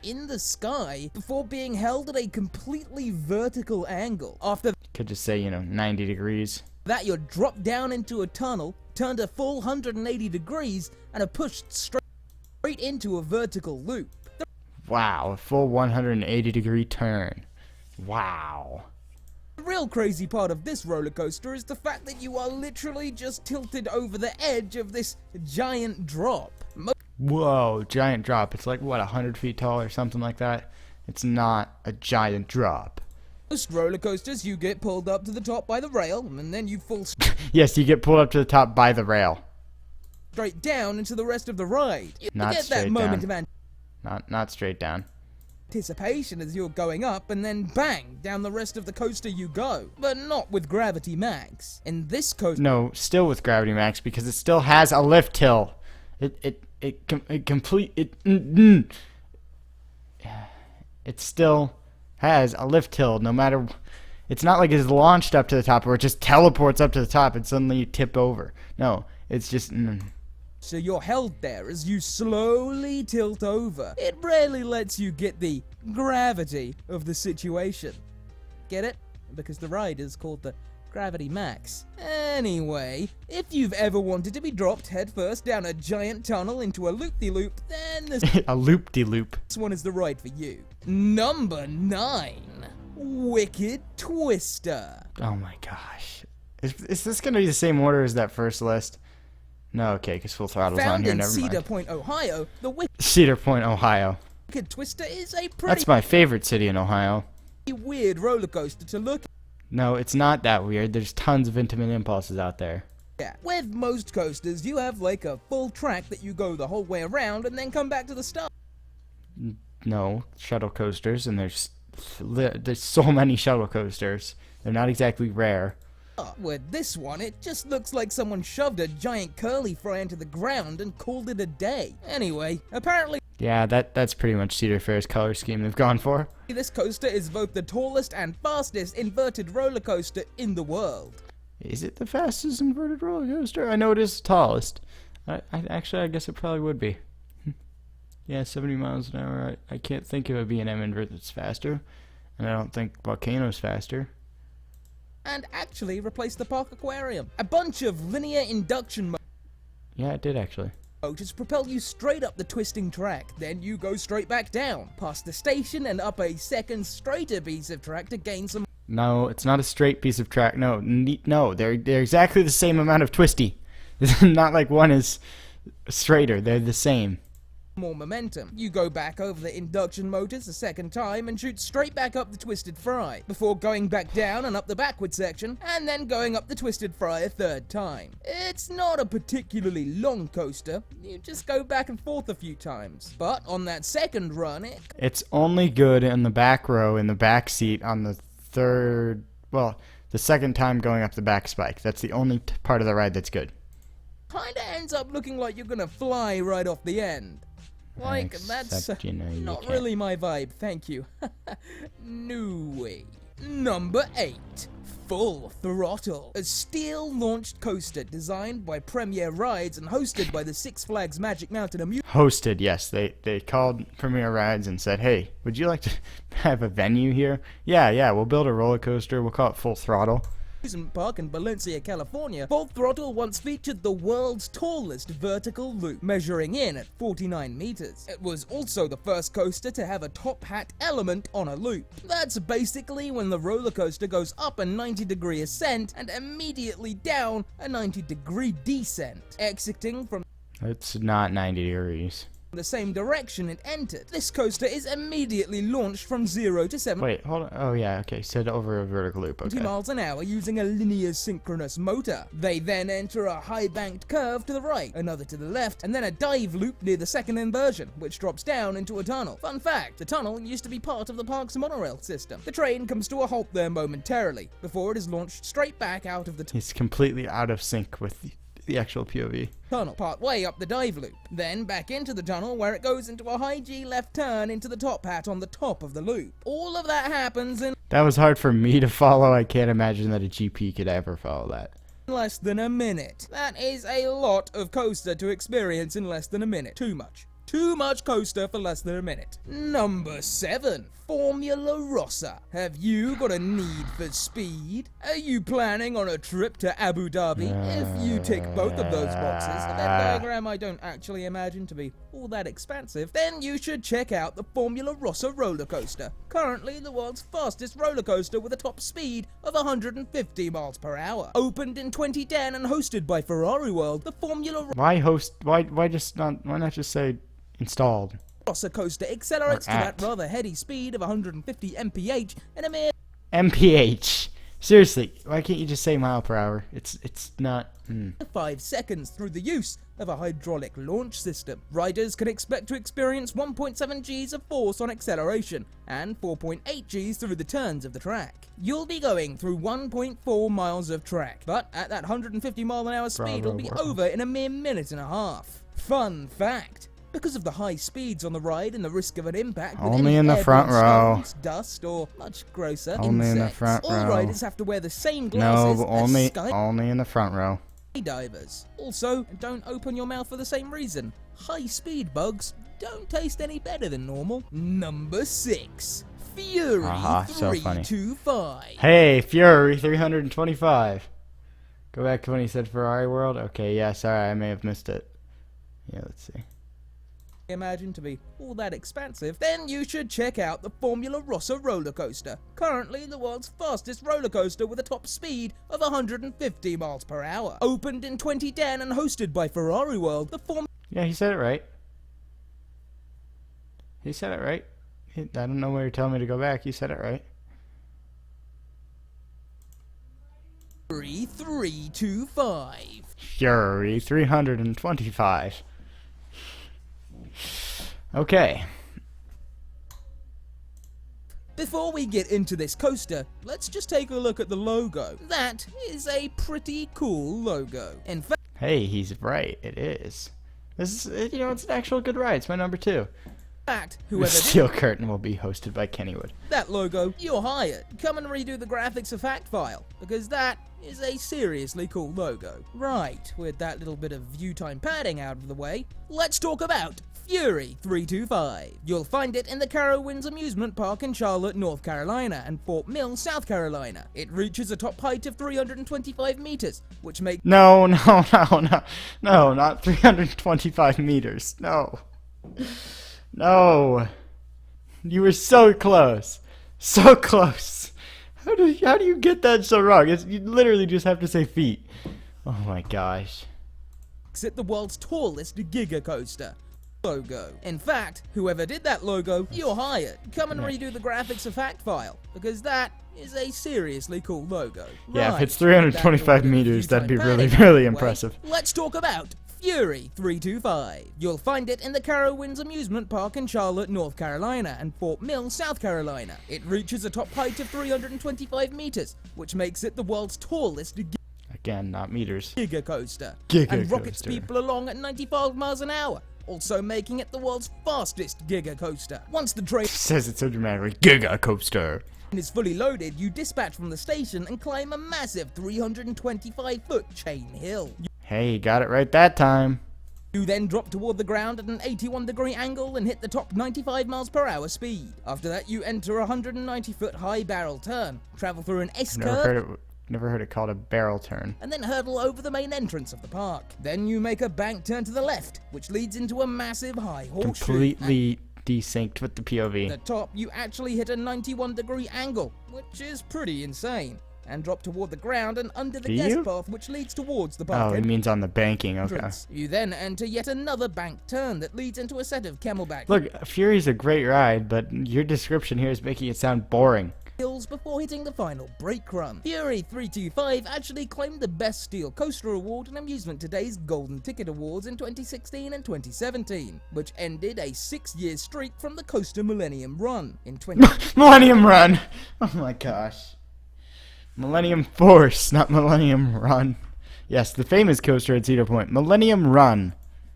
In the sky before being held at a completely vertical angle. After Could just say, 90 degrees. that, you're dropped down into a tunnel, turned a full 180 degrees, and are pushed straight into a vertical loop. Wow, a full 180 degree turn. Wow. The real crazy part of this roller coaster is the fact that you are literally just tilted over the edge of this giant drop. Whoa, giant drop. It's like, what, 100 feet tall or something like that? It's not a giant drop. Most roller coasters, you get pulled up to the top by the rail, and then you fall Yes, you get pulled up to the top by the rail. straight down into the rest of the ride. You Not get that straight moment down. of Not straight down. anticipation as you're going up, and then bang, down the rest of the coaster you go. But not with Gravity Max. In this coaster, No, still with Gravity Max because it still has a lift hill. It still has a lift hill no matter. It's not like it's launched up to the top or it just teleports up to the top and suddenly you tip over. No, it's just. so you're held there as you slowly tilt over. It rarely lets you get the gravity of the situation. Get it? Because the ride is called the Gravity max. Anyway, if you've ever wanted to be dropped headfirst down a giant tunnel into a loop-de-loop, then this A loop-de-loop. one is the ride for you. Number 9. Wicked Twister. Oh my gosh. Is this going to be the same order as that first list? No, okay, because Full Throttle's on Found here, in never Cedar mind. Point, Ohio, the Cedar Point, Ohio. Wicked Twister is a pretty That's my favorite city in Ohio. weird roller coaster to look No, it's not that weird. There's tons of intimate impulses out there. at. With most coasters, you have like a full track that you go the whole way around and then come back to the start. No, shuttle coasters, and there's so many shuttle coasters. They're not exactly rare. With this one, it just looks like someone shoved a giant curly fry into the ground and called it a day. Anyway, apparently Yeah, that's pretty much Cedar Fair's color scheme they've gone for. this coaster is both the tallest and fastest inverted roller coaster in the world. Is it the fastest inverted roller coaster? I know it is the tallest. I guess it probably would be. Yeah, 70 miles an hour. I can't think of a B&M invert that's faster. And I don't think Volcano's faster. And actually replaced the park aquarium. A bunch of linear induction Yeah, it did actually. motors propel you straight up the twisting track. Then you go straight back down, past the station and up a second straighter piece of track to gain some No, it's not a straight piece of track. No, no, they're exactly the same amount of twisty. It's not like one is straighter. They're the same. more momentum. You go back over the induction motors a second time and shoot straight back up the twisted fry, before going back down and up the backward section, and then going up the twisted fry a third time. It's not a particularly long coaster, you just go back and forth a few times. But on that second run, It's only good in the back row, in the back seat, on the the second time going up the back spike. That's the only part of the ride that's good. kinda ends up looking like you're gonna fly right off the end. Like, that's Except, you know, you not can't. really my vibe, thank you. No way. Number 8. Full Throttle. A steel-launched coaster designed by Premier Rides and hosted by the Six Flags Magic Mountain Amusement Hosted, yes. They called Premier Rides and said, hey, would you like to have a venue here? Yeah, we'll build a roller coaster. We'll call it Full Throttle. Park in Valencia, California. Full Throttle once featured the world's tallest vertical loop, measuring in at 49 meters. It was also the first coaster to have a top hat element on a loop. That's basically when the roller coaster goes up a 90-degree ascent and immediately down a 90-degree descent, exiting from It's not 90 degrees. the same direction it entered. This coaster is immediately launched from 0 to 70 Wait, hold on. Oh, yeah, okay. Said over a vertical loop. Okay. miles an hour using a linear synchronous motor. They then enter a high banked curve to the right, another to the left, and then a dive loop near the second inversion, which drops down into a tunnel. Fun fact, the tunnel used to be part of the park's monorail system. The train comes to a halt there momentarily, before it is launched straight back out of the He's completely out of sync with the actual POV. tunnel, part way up the dive loop. Then back into the tunnel where it goes into a high G left turn into the top hat on the top of the loop. All of that happens in That was hard for me to follow. I can't imagine that a GP could ever follow that. less than a minute. That is a lot of coaster to experience in less than a minute. Too much. Too much coaster for less than a minute. Number 7. Formula Rossa. Have you got a need for speed? Are you planning on a trip to Abu Dhabi? If you tick both of those boxes, and that diagram I don't actually imagine to be all that expansive, then you should check out the Formula Rossa roller coaster. Currently the world's fastest roller coaster with a top speed of 150 miles per hour. Opened in 2010 and hosted by Ferrari World, the Formula Why not just say installed? Rossa coaster accelerates Or to at. that rather heady speed of 150 mph in a mere MPH. Seriously, why can't you just say mile per hour? It's not. 5 seconds through the use of a hydraulic launch system. Riders can expect to experience 1.7 Gs of force on acceleration and 4.8 Gs through the turns of the track. You'll be going through 1.4 miles of track, but at that 150 mile an hour speed it'll be Bravo. over in a mere minute and a half. Fun fact. Because of the high speeds on the ride and the risk of an impact with Only any in the front airborne row. stones, dust, or much grosser Only in the insects, front all row. riders have to wear the same No, glasses but as only in the front row. skydivers. Also, don't open your mouth for the same reason. High speed bugs don't taste any better than normal. Number 6. Fury so funny. 325. Hey, Fury 325. Go back to when he said Ferrari World. Okay, yeah, sorry, I may have missed it. Yeah, let's see. Imagine to be all that expansive, then you should check out the Formula Rossa roller coaster. Currently the world's fastest roller coaster with a top speed of 150 miles per hour. Opened in 2010 and hosted by Ferrari World, the Yeah, he said it right. He said it right. I don't know where you're telling me to go back. He said it right. Fury 325. Fury 325. Okay. Before we get into this coaster, let's just take a look at the logo. That is a pretty cool logo. In fact, Hey, he's right. It is. This is, you know, it's an actual good ride. It's my number 2. whoever Steel did Curtain will be hosted by Kennywood. that logo, you're hired. Come and redo the graphics of Fact File, because that is a seriously cool logo. Right, with that little bit of view time padding out of the way, let's talk about Fury 325. You'll find it in the Carowinds Amusement Park in Charlotte, North Carolina, and Fort Mill, South Carolina. It reaches a top height of 325 meters, which makes No, not 325 meters. No. No. You were so close. So close. How do you get that so wrong? You literally just have to say feet. Oh my gosh. it the world's tallest giga coaster. Logo. In fact, whoever did that logo, you're hired. Come and redo the graphics of Fact File, because that is a seriously cool logo. Yeah, if Right, it's 325 that little meters, that'd be view time really, padding really away, impressive. Let's talk about Fury 325. You'll find it in the Carowinds Amusement Park in Charlotte, North Carolina, and Fort Mill, South Carolina. It reaches a top height of 325 meters, which makes it the world's tallest Again, not meters. giga coaster, Giga and rockets coaster. people along at 95 miles an hour, also making it the world's fastest giga coaster. Once the train Says it so dramatically. Giga coaster. is fully loaded, you dispatch from the station and climb a massive 325-foot chain hill. Hey, you got it right that time. You then drop toward the ground at an 81-degree angle and hit the top 95 miles per hour speed. After that, you enter a 190-foot high barrel turn, travel through an S-curve, Never heard it called a barrel turn. and then hurdle over the main entrance of the park. Then you make a bank turn to the left, which leads into a massive high horseshoe. Completely desynced with the POV. At the top, you actually hit a 91-degree angle, which is pretty insane, and drop toward the ground and under the Do guest you? path, which leads towards the Oh, park he means on the banking. Okay. entrance. You then enter yet another bank turn that leads into a set of camelback Look, Fury's a great ride, but your description here is making it sound boring. hills before hitting the final brake run. Fury 325 actually claimed the Best Steel Coaster Award in Amusement Today's Golden Ticket Awards in 2016 and 2017, which ended a 6-year streak from the Coaster Millennium Run in Millennium Run! Oh my gosh. Millennium Force, not Millennium Run. Yes, the famous coaster at Cedar Point. Millennium Run.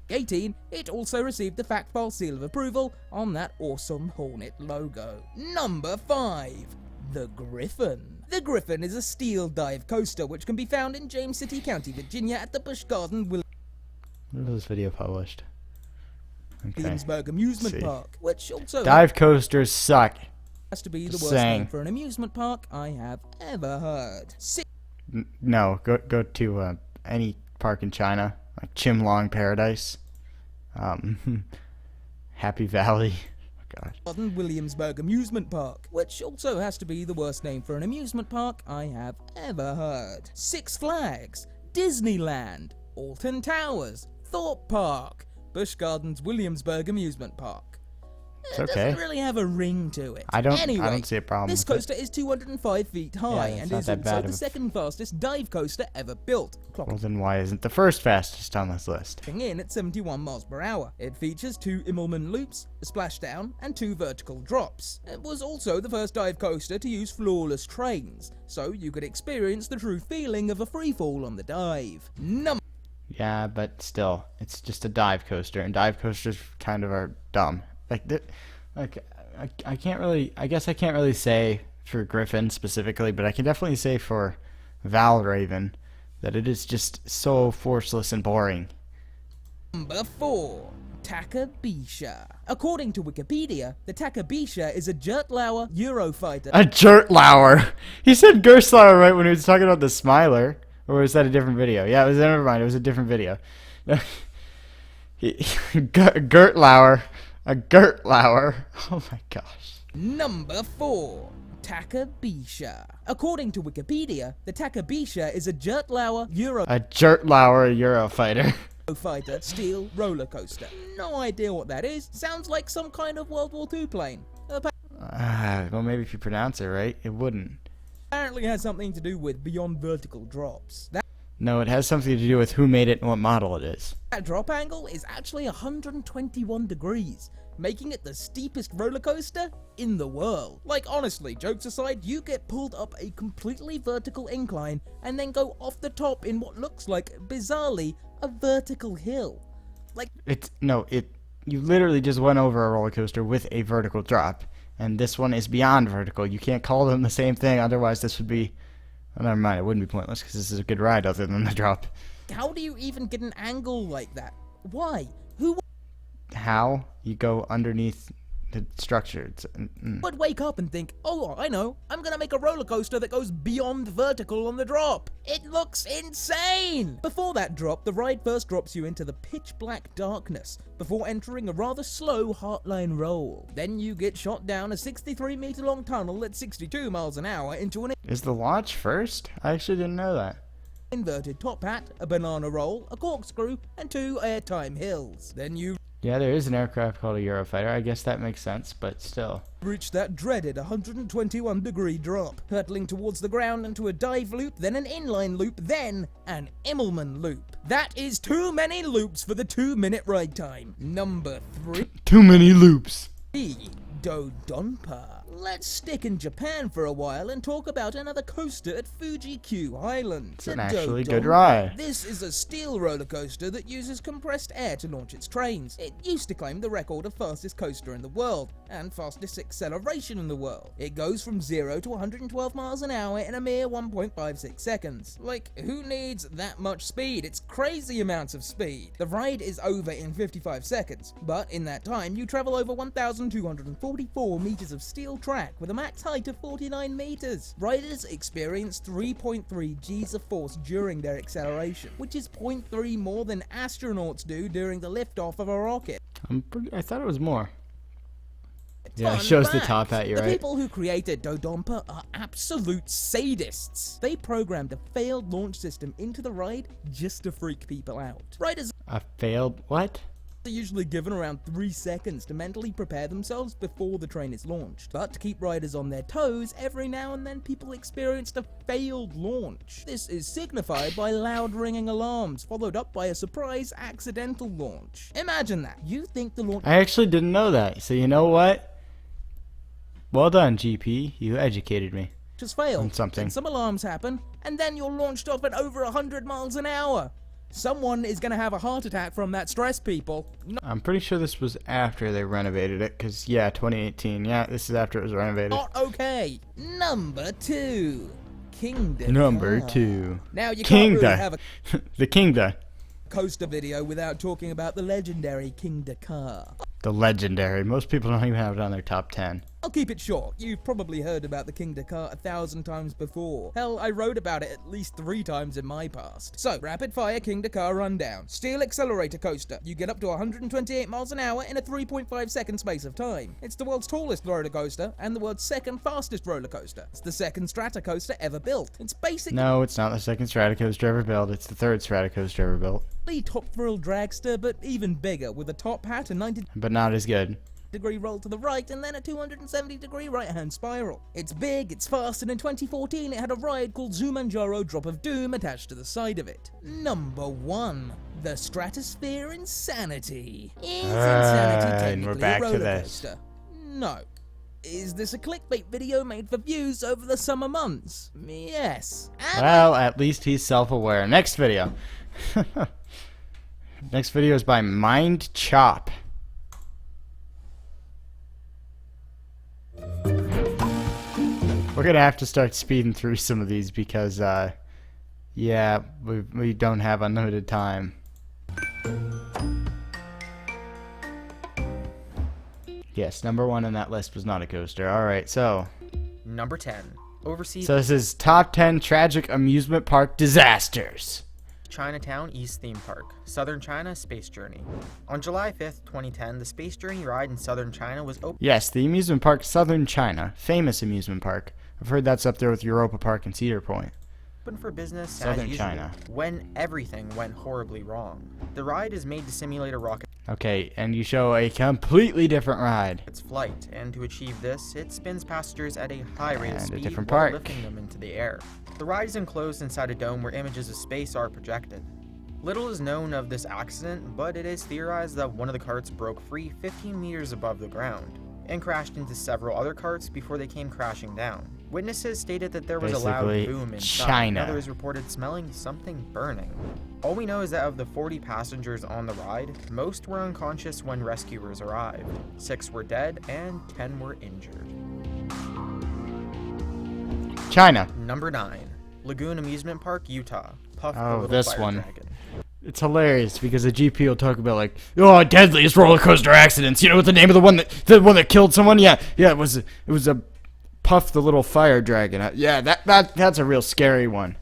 2018, it also received the Fact File seal of approval on that awesome Hornet logo. Number 5. The Griffin. The Griffin is a steel dive coaster which can be found in James City County, Virginia at the Busch Garden When was this video published? Okay. Williamsburg Amusement See. Park, which also Dive coasters suck. has to be the Just worst saying. name for an amusement park I have ever heard. No, go to any park in China, like Chimlong Paradise, Happy Valley. Oh God. Garden Williamsburg Amusement Park, which also has to be the worst name for an amusement park I have ever heard. Six Flags, Disneyland, Alton Towers, Thorpe Park, Busch Gardens Williamsburg Amusement Park. It's It okay. doesn't really have a ring to it. I don't Anyway, see a problem this with it. coaster is 205 feet high Yeah, it's and not is that also bad the of a- second fastest dive coaster ever built. Well, then why isn't the first fastest on this list? In at 71 miles per hour. It features 2 Immelman loops, a splashdown, and 2 vertical drops. It was also the first dive coaster to use floorless trains, so you could experience the true feeling of a freefall on the dive. Yeah, but still, it's just a dive coaster, and dive coasters kind of are dumb. I can't really. I guess I can't really say for Griffin specifically, but I can definitely say for Valraven that it is just so forceless and boring. Number 4. Takabisha. According to Wikipedia, the Takabisha is a Jertlauer Eurofighter. A Jertlauer. He said Gerstlauer right when he was talking about the Smiler. Or was that a different video? Yeah, never mind. It was a different video. Gertlauer. A Gertlauer. Oh my gosh. Number 4. Takabisha. According to Wikipedia, the Takabisha is a Jertlauer A Jertlauer Eurofighter. Eurofighter steel roller coaster. No idea what that is. Sounds like some kind of World War II plane. Well, maybe if you pronounce it right, it wouldn't. Apparently has something to do with beyond vertical drops. No, it has something to do with who made it and what model it is. That drop angle is actually 121 degrees, making it the steepest roller coaster in the world. Like, honestly, jokes aside, you get pulled up a completely vertical incline and then go off the top in what looks like, bizarrely, a vertical hill. Like, you literally just went over a roller coaster with a vertical drop, and this one is beyond vertical. You can't call them the same thing, otherwise this would be, well, never mind, it wouldn't be pointless because this is a good ride other than the drop. how do you even get an angle like that? Why? How? You go underneath the structure. Would wake up and think, oh, I know, I'm gonna make a roller coaster that goes beyond vertical on the drop. It looks insane! Before that drop, the ride first drops you into the pitch black darkness, before entering a rather slow heartline roll. Then you get shot down a 63-meter long tunnel at 62 miles an hour into an Is the launch first? I actually didn't know that. inverted top hat, a banana roll, a corkscrew, and 2 airtime hills. Then you Yeah, there is an aircraft called a Eurofighter. I guess that makes sense, but still. reach that dreaded 121-degree drop, hurtling towards the ground into a dive loop, then an inline loop, then an Immelman loop. That is too many loops for the 2-minute ride time. Number 3. Too many loops. Dodonpa. Let's stick in Japan for a while and talk about another coaster at Fuji-Q Island. It's an actually good ride. This is a steel roller coaster that uses compressed air to launch its trains. It used to claim the record of fastest coaster in the world and fastest acceleration in the world. It goes from 0 to 112 miles an hour in a mere 1.56 seconds. Like, who needs that much speed? It's crazy amounts of speed. The ride is over in 55 seconds, but in that time you travel over 1,244 meters of steel track with a max height of 49 meters. Riders experience 3.3 G's of force during their acceleration, which is 0.3 more than astronauts do during the liftoff of a rocket. I thought it was more. Yeah, it shows the top hat, you're The right. people who created Dodonpa are absolute sadists. They programmed a failed launch system into the ride just to freak people out. Riders A failed what? are usually given around 3 seconds to mentally prepare themselves before the train is launched. But to keep riders on their toes, every now and then people experienced a failed launch. This is signified by loud ringing alarms, followed up by a surprise accidental launch. Imagine that. You think the launch I actually didn't know that. So you know what? Well done, GP. You educated me. has failed, On something. and some alarms happen, and then you're launched off at over 100 miles an hour. Someone is going to have a heart attack from that stress, people. I'm pretty sure this was after they renovated it, because, yeah, 2018. Yeah, this is after it was renovated. Not okay. Number 2. Kingda. Number 2. Now, you can't really Kingda. have a The Kingda. coaster video without talking about the legendary Kingda car. The legendary. Most people don't even have it on their top 10. I'll keep it short. You've probably heard about the Kingda car 1,000 times before. Hell, I wrote about it at least 3 times in my past. So, rapid fire Kingda car rundown. Steel accelerator coaster. You get up to 128 miles an hour in a 3.5 second space of time. It's the world's tallest roller coaster and the world's second fastest roller coaster. It's the second strata coaster ever built. It's basically No, it's not the second Stratocoaster ever built. It's the third Stratocoaster ever built. Top Thrill dragster, but even bigger, with a top hat, a 90-degree But not as good. roll to the right, and then a 270-degree right-hand spiral. It's big, it's fast, and in 2014 it had a ride called Zumanjaro Drop of Doom attached to the side of it. Number 1. The Stratosphere Insanity. Is Insanity And technically we're back a to roller this. coaster? No. Is this a clickbait video made for views over the summer months? Yes. And Well, at least he's self-aware. Next video. Next video is by Mind Chop. We're gonna have to start speeding through some of these because, yeah, we don't have unlimited time. Yes, number 1 on that list was not a coaster. Alright, so Number 10. Overseas this is top 10 tragic amusement park disasters. Chinatown East Theme Park, Southern China Space Journey. On July 5th, 2010, the Space Journey ride in Southern China was open Yes, the amusement park Southern China. Famous amusement park. I've heard that's up there with Europa Park and Cedar Point. for business Southern as usual China. when everything went horribly wrong. The ride is made to simulate a rocket's Okay, and you show a completely different ride. flight, and to achieve this, it spins passengers at a high rate of And a speed different while park. lifting them into the air. The ride is enclosed inside a dome where images of space are projected. Little is known of this accident, but it is theorized that one of the carts broke free 15 meters above the ground and crashed into several other carts before they came crashing down. Witnesses stated that there was a loud Basically, boom inside, China. and others reported smelling something burning. All we know is that of the 40 passengers on the ride, most were unconscious when rescuers arrived. 6 were dead and 10 were injured. China. Number 9. Lagoon Amusement Park, Utah. Puff the Oh, Little this Fire one. Dragon. It's hilarious because the GP will talk about like, oh, deadliest roller coaster accidents. You know what the name of the one that killed someone? Yeah, it was a Puff the Little Fire Dragon. Yeah, that's a real scary one.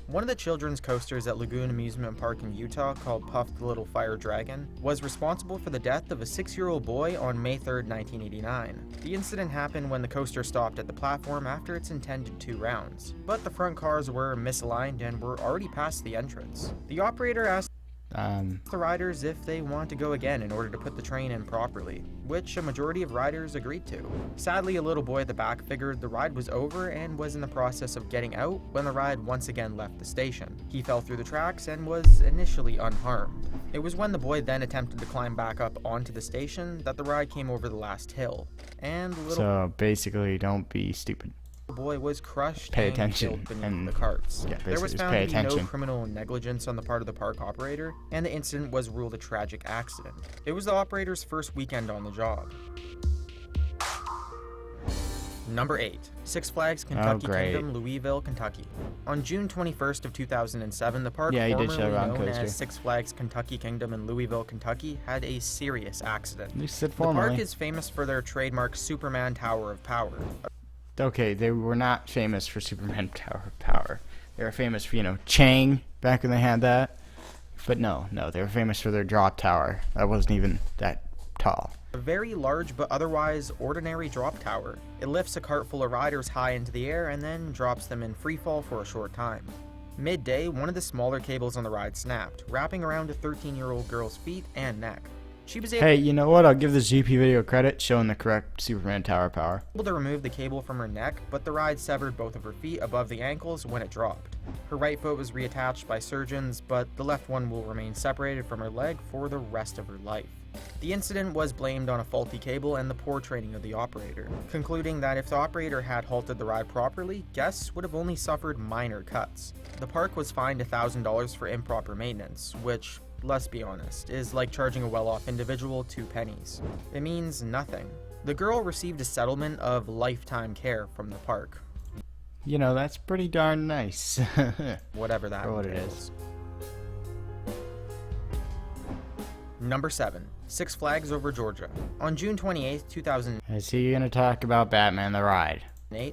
One of the children's coasters at Lagoon Amusement Park in Utah, called Puff the Little Fire Dragon, was responsible for the death of a 6-year-old boy on May 3rd, 1989. The incident happened when the coaster stopped at the platform after its intended 2 rounds, but the front cars were misaligned and were already past the entrance. The operator asked the riders if they want to go again in order to put the train in properly, which a majority of riders agreed to. Sadly, a little boy at the back figured the ride was over and was in the process of getting out when the ride once again left the station. He fell through the tracks and was initially unharmed. It was when the boy then attempted to climb back up onto the station that the ride came over the last hill, and the little So basically, don't be stupid. boy was crushed Pay and attention killed beneath and- the carts. yeah, There basically was just found pay to be no attention. criminal negligence on the part of the park operator, and the incident was ruled a tragic accident. It was the operator's first weekend on the job. Number 8. Six Flags Kentucky great. Kingdom, Louisville, Kentucky. On June 21st of 2007, the park Yeah, you did formerly show Ron known Coaster. as Six Flags Kentucky Kingdom in Louisville, Kentucky, had a serious accident. You said The park formally. is famous for their trademark Superman Tower of Power, Okay, they were not famous for Superman Tower of Power. They were famous for, Chang, back when they had that. But no, they were famous for their drop tower. That wasn't even that tall. a very large but otherwise ordinary drop tower. It lifts a cart full of riders high into the air and then drops them in free fall for a short time. Midday, one of the smaller cables on the ride snapped, wrapping around a 13-year-old girl's feet and neck. She was Hey, you know what? I'll give this GP video credit showing the correct Superman Tower of Power. able to remove the cable from her neck, but the ride severed both of her feet above the ankles when it dropped. Her right foot was reattached by surgeons, but the left one will remain separated from her leg for the rest of her life. The incident was blamed on a faulty cable and the poor training of the operator, concluding that if the operator had halted the ride properly, guests would have only suffered minor cuts. The park was fined $1,000 for improper maintenance, which, let's be honest, is like charging a well-off individual 2 pennies. It means nothing. The girl received a settlement of lifetime care from the park, That's pretty darn nice. whatever that For what it entails. Number 7. Six Flags over Georgia. On June 28, 2008, Is he gonna talk about Batman the Ride?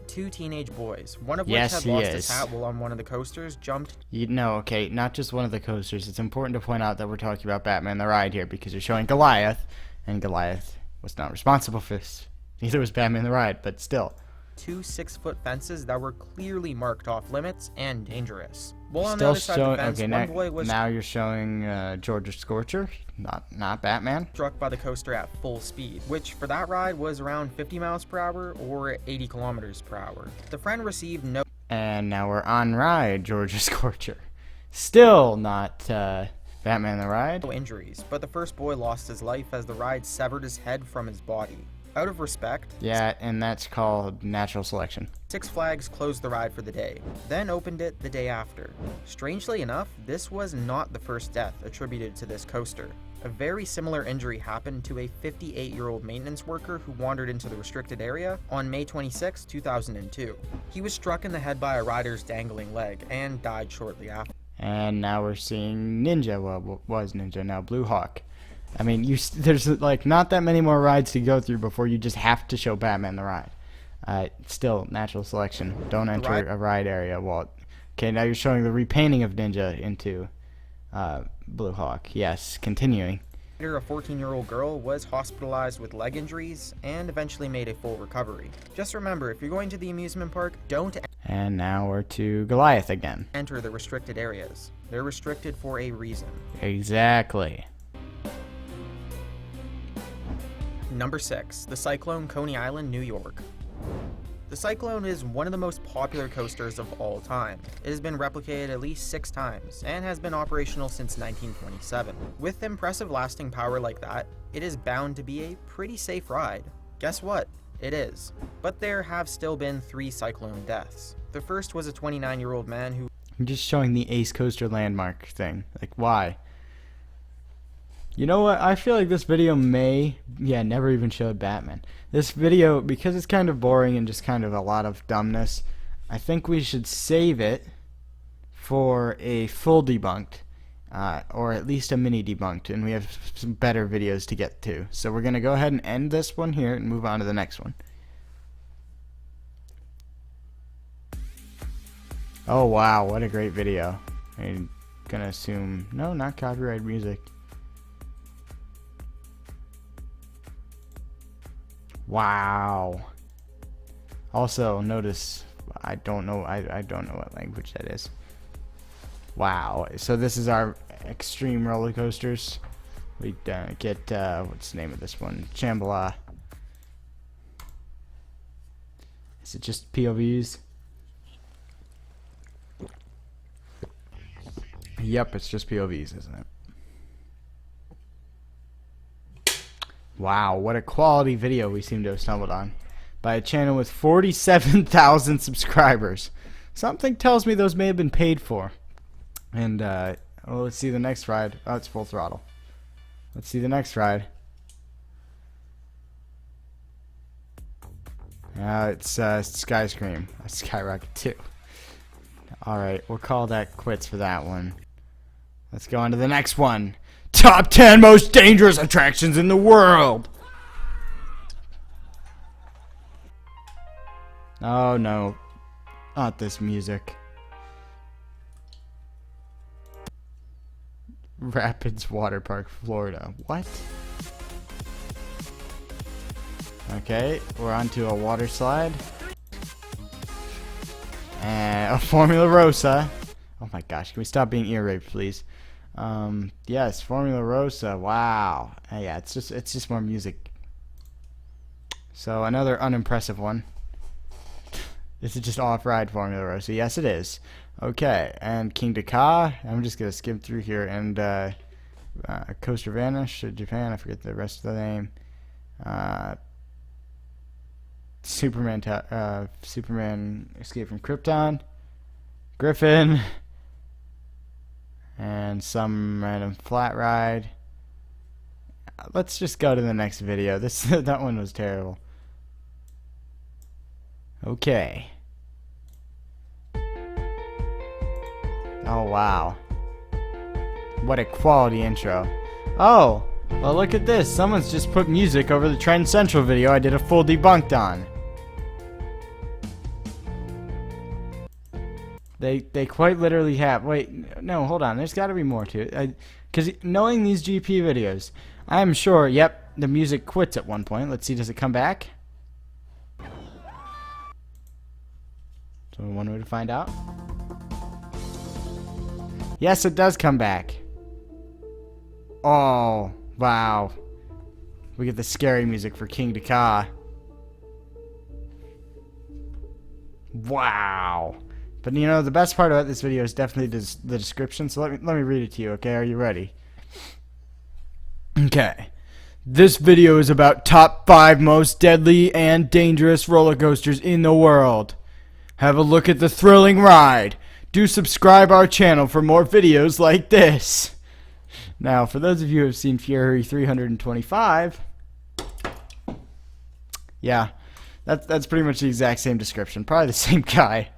2 teenage boys, one of which Yes, had he lost is. his hat while on one of the coasters, jumped Okay, not just one of the coasters. It's important to point out that we're talking about Batman the Ride here because you're showing Goliath, and Goliath was not responsible for this. Neither was Batman the Ride, but still. 2 6-foot fences that were clearly marked off limits and dangerous. While on the Still other side of showing. the fence, Okay, one boy was now you're showing Georgia Scorcher, not Batman. struck by the coaster at full speed, which for that ride was around 50 miles per hour or 80 kilometers per hour. The friend received no And now we're on ride, Georgia Scorcher. Still not Batman the Ride. injuries, but the first boy lost his life as the ride severed his head from his body. Out of respect, Yeah, and that's called natural selection. Six Flags closed the ride for the day, then opened it the day after. Strangely enough, this was not the first death attributed to this coaster. A very similar injury happened to a 58-year-old maintenance worker who wandered into the restricted area on May 26, 2002. He was struck in the head by a rider's dangling leg and died shortly after. And now we're seeing Ninja, well, was Ninja, now Blue Hawk. I mean, there's like not that many more rides to go through before you just have to show Batman the ride. Still, natural selection. Don't enter a ride area. Well, okay, now you're showing the repainting of Ninja into Blue Hawk. Yes, continuing. A 14-year-old girl was hospitalized with leg injuries and eventually made a full recovery. Just remember, if you're going to the amusement park, don't And now we're to Goliath again. enter the restricted areas. They're restricted for a reason. Exactly. Number 6, the Cyclone, Coney Island, New York. The Cyclone is one of the most popular coasters of all time. It has been replicated at least 6 times and has been operational since 1927. With impressive lasting power like that, it is bound to be a pretty safe ride. Guess what? It is. But there have still been 3 Cyclone deaths. The first was a 29-year-old man who... I'm just showing the Ace Coaster landmark thing. Like, why? You know what? I feel like this video never even showed Batman. This video, because it's kind of boring and just kind of a lot of dumbness, I think we should save it for a full debunked, or at least a mini debunked, and we have some better videos to get to. So we're going to go ahead and end this one here and move on to the next one. Oh wow, what a great video. I'm going to assume, no, not copyright music. Wow. Also, notice I don't know what language that is. Wow. So this is our extreme roller coasters. We get what's the name of this one? Shambhala. Is it just POVs? Yep, it's just POVs, isn't it? Wow, what a quality video we seem to have stumbled on. By a channel with 47,000 subscribers. Something tells me those may have been paid for. And, let's see the next ride. Oh, it's full throttle. Let's see the next ride. It's Skyscream. Skyrocket 2. Alright, we'll call that quits for that one. Let's go on to the next one. Top 10 most dangerous attractions in the world. Oh no, not this music. Rapids Water Park, Florida. What? Okay, we're onto a water slide. And a Formula Rosa. Oh my gosh, can we stop being ear raped, please? Yes, Formula Rosa. Wow. Yeah, it's just more music. So another unimpressive one. Is it just off-ride Formula Rosa? Yes, it is. Okay, and King Ka. I'm just gonna skim through here and Coaster Vanish, Japan. I forget the rest of the name. Superman Escape from Krypton. Griffin. And some random flat ride. Let's just go to the next video. That one was terrible. Okay. Oh wow. What a quality intro. Oh, well look at this. Someone's just put music over the Trend Central video I did a full debunked on. They quite literally have. Wait, no, hold on. There's got to be more to it. Because knowing these GP videos, I'm sure, yep, the music quits at one point. Let's see, does it come back? So one way to find out. Yes, it does come back. Oh, wow. We get the scary music for King Ka. Wow. But you know, the best part about this video is definitely the description, so let me read it to you, okay? Are you ready? Okay. This video is about top 5 most deadly and dangerous roller coasters in the world. Have a look at the thrilling ride. Do subscribe our channel for more videos like this. Now, for those of you who have seen Fury 325, yeah, that's pretty much the exact same description. Probably the same guy.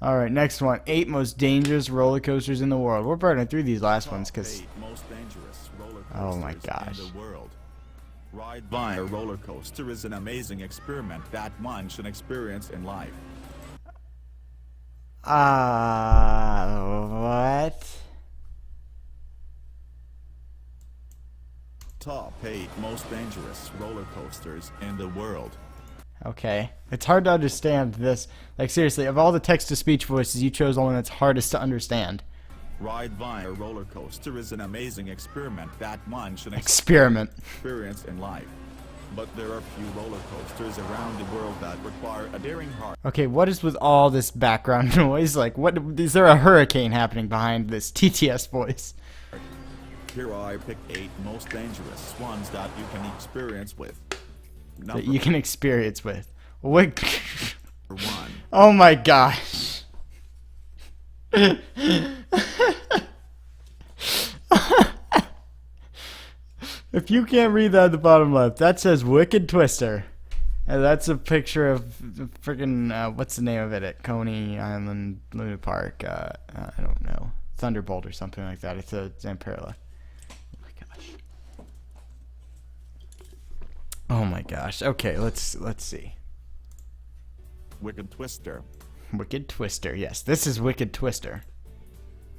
Alright, next one. 8 most dangerous roller coasters in the world. We're burning through these last ones because... 8 most dangerous roller Oh my coasters gosh. in the world. Ride via roller coaster is an amazing experiment that one should experience in life. What? Top 8 most dangerous roller coasters in the world. Okay. It's hard to understand this. Like, seriously, of all the text-to-speech voices, you chose the one that's hardest to understand. Ride via roller coaster is an amazing experiment that one should Experiment. experience in life. But there are few roller coasters around the world that require a daring heart. Okay, what is with all this background noise? Like, what is there a hurricane happening behind this TTS voice? Here I picked 8 most dangerous ones that you can experience with. That you can experience with. What? Number 1. Oh my gosh. If you can't read that at the bottom left, that says Wicked Twister. And that's a picture of freaking, what's the name of it at Coney Island Luna Park? I don't know. Thunderbolt or something like that. It's a Zamperla. Oh my gosh. Oh my gosh. Okay, let's see. Wicked Twister. Wicked Twister. Yes, this is Wicked Twister.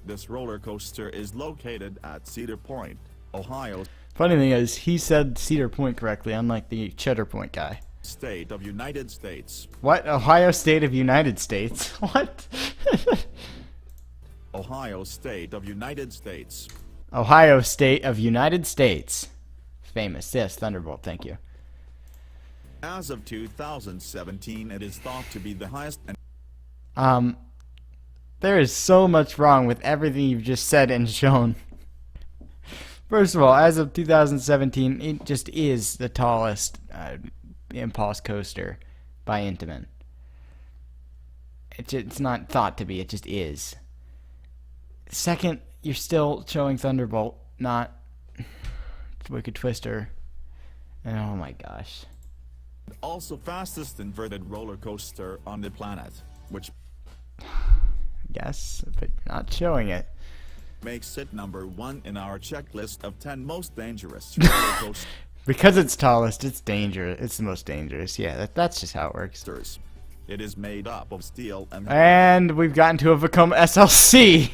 This roller coaster is located at Cedar Point, Ohio Funny thing is, he said Cedar Point correctly, unlike the Cheddar Point guy. State of United States. What? Ohio State of United States? What? Ohio State of United States. Ohio State of United States. Famous. Yes, Thunderbolt. Thank you. As of 2017, it is thought to be the highest and There is so much wrong with everything you've just said and shown. First of all, as of 2017, it just is the tallest impulse coaster by Intamin. It's not thought to be, it just is. Second, you're still showing Thunderbolt, not Wicked Twister. And oh my gosh. also fastest inverted roller coaster on the planet, which Yes, but you're not showing it. makes it number 1 in our checklist of 10 most dangerous roller coasters. Because it's tallest, it's dangerous. It's the most dangerous. Yeah, that's just how it works. It is made up of steel and And we've gotten to a Vacoma SLC.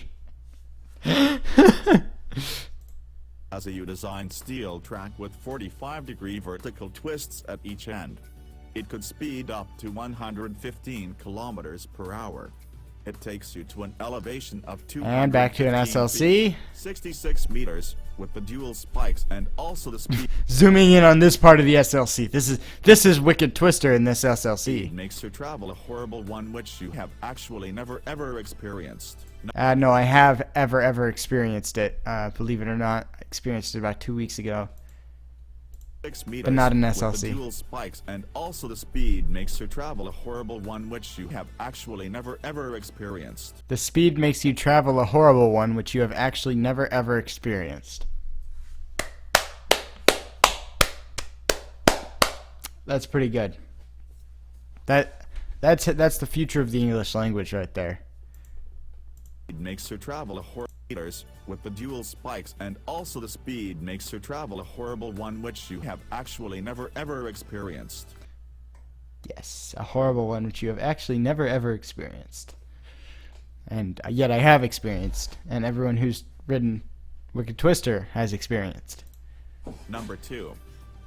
has a U-designed steel track with 45-degree vertical twists at each end. It could speed up to 115 kilometers per hour. It takes you to an elevation of 215 And back to an SLC. feet, 66 meters, with the dual spikes and also the speed Zooming in on this part of the SLC. This is Wicked Twister in this SLC. makes your travel a horrible one which you have actually never ever experienced. No, I have ever experienced it. Believe it or not, I experienced it about 2 weeks ago. 6 meters, But not an with SLC. the dual spikes and also the speed makes your travel a horrible one which you have actually never ever experienced. The speed makes you travel a horrible one, which you have actually never ever experienced. That's pretty good. That's the future of the English language right there. It makes your travel a horrible meters, with the dual spikes and also the speed makes your travel a horrible one which you have actually never ever experienced. Yes, a horrible one which you have actually never ever experienced. And yet I have experienced, and everyone who's ridden Wicked Twister has experienced. Number 2.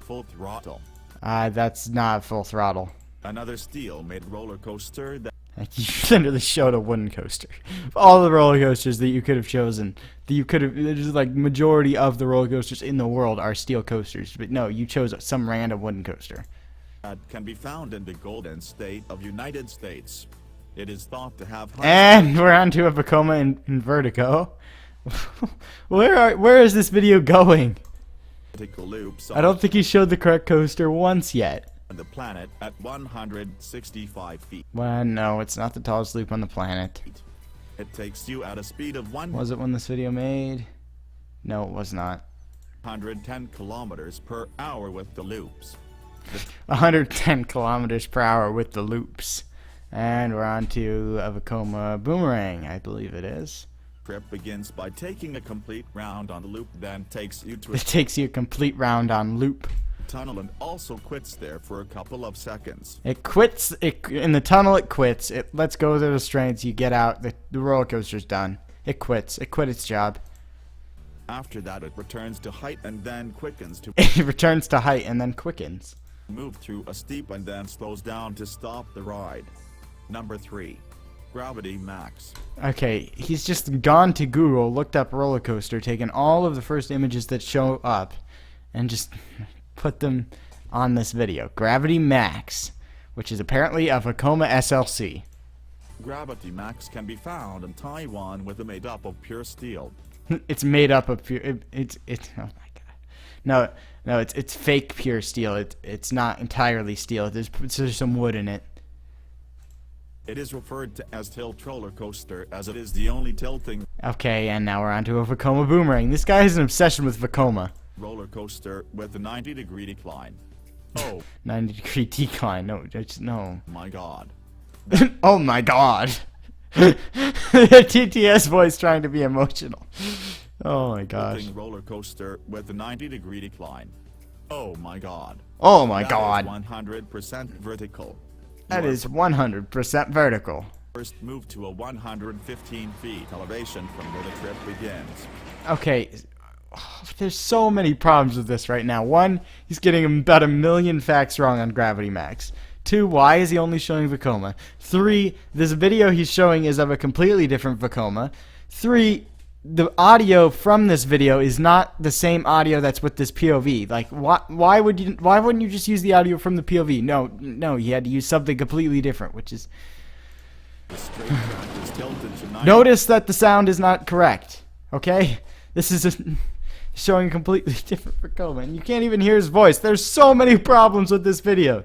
Full Throttle. That's not Full Throttle. Another steel-made roller coaster that You literally showed a wooden coaster. Of all the roller coasters that you could have chosen, there's like majority of the roller coasters in the world are steel coasters. But no, you chose some random wooden coaster. can be found in the Golden State of United States. It is thought to have And we're on to a Vacoma in Vertigo. Where is this video going? vertical loops I don't think he showed the correct coaster once yet. on the planet at 165 feet. Well, no, it's not the tallest loop on the planet. It takes you at a speed of Was it when this video made? No, it was not. 110 kilometers per hour with the loops. 110 kilometers per hour with the loops. And we're on to a Vacoma Boomerang, I believe it is. Trip begins by taking a complete round on the loop, then takes you to a It takes you a complete round on loop. tunnel and also quits there for a couple of seconds. It quits. In the tunnel, it quits. It lets go of the restraints. You get out. The roller coaster's done. It quits. It quit its job. After that, it returns to height and then quickens to It returns to height and then quickens. move through a steep and then slows down to stop the ride. Number 3. Gravity Max. Okay, he's just gone to Google, looked up roller coaster, taken all of the first images that show up, and just put them on this video. Gravity Max, which is apparently a Vekoma SLC. Gravity Max can be found in Taiwan with a made up of pure steel. It's made up of pure. It's oh my god. No, it's fake pure steel. It's not entirely steel. There's some wood in it. It is referred to as tilt roller coaster as it is the only tilting Okay, and now we're on to a Vekoma boomerang. This guy has an obsession with Vekoma. roller coaster with a 90-degree decline. Oh 90-degree decline. No, no. my god. Oh my god. TTS voice trying to be emotional. Oh my gosh. Tilting roller coaster with a 90-degree decline. Oh my god. Oh my That god. is 100% vertical. That You are is 100% vertical. first move to a 115 feet elevation from where the trip begins. Okay, there's so many problems with this right now. One, he's getting about 1 million facts wrong on Gravity Max. 2, why is he only showing Vekoma? 3, this video he's showing is of a completely different Vekoma. 3, the audio from this video is not the same audio that's with this POV. Like, why wouldn't you just use the audio from the POV? No, he had to use something completely different, which is... The straight track is tilted to 90. Notice that the sound is not correct, okay? This is showing a completely different Vekoma, and you can't even hear his voice. There's so many problems with this video.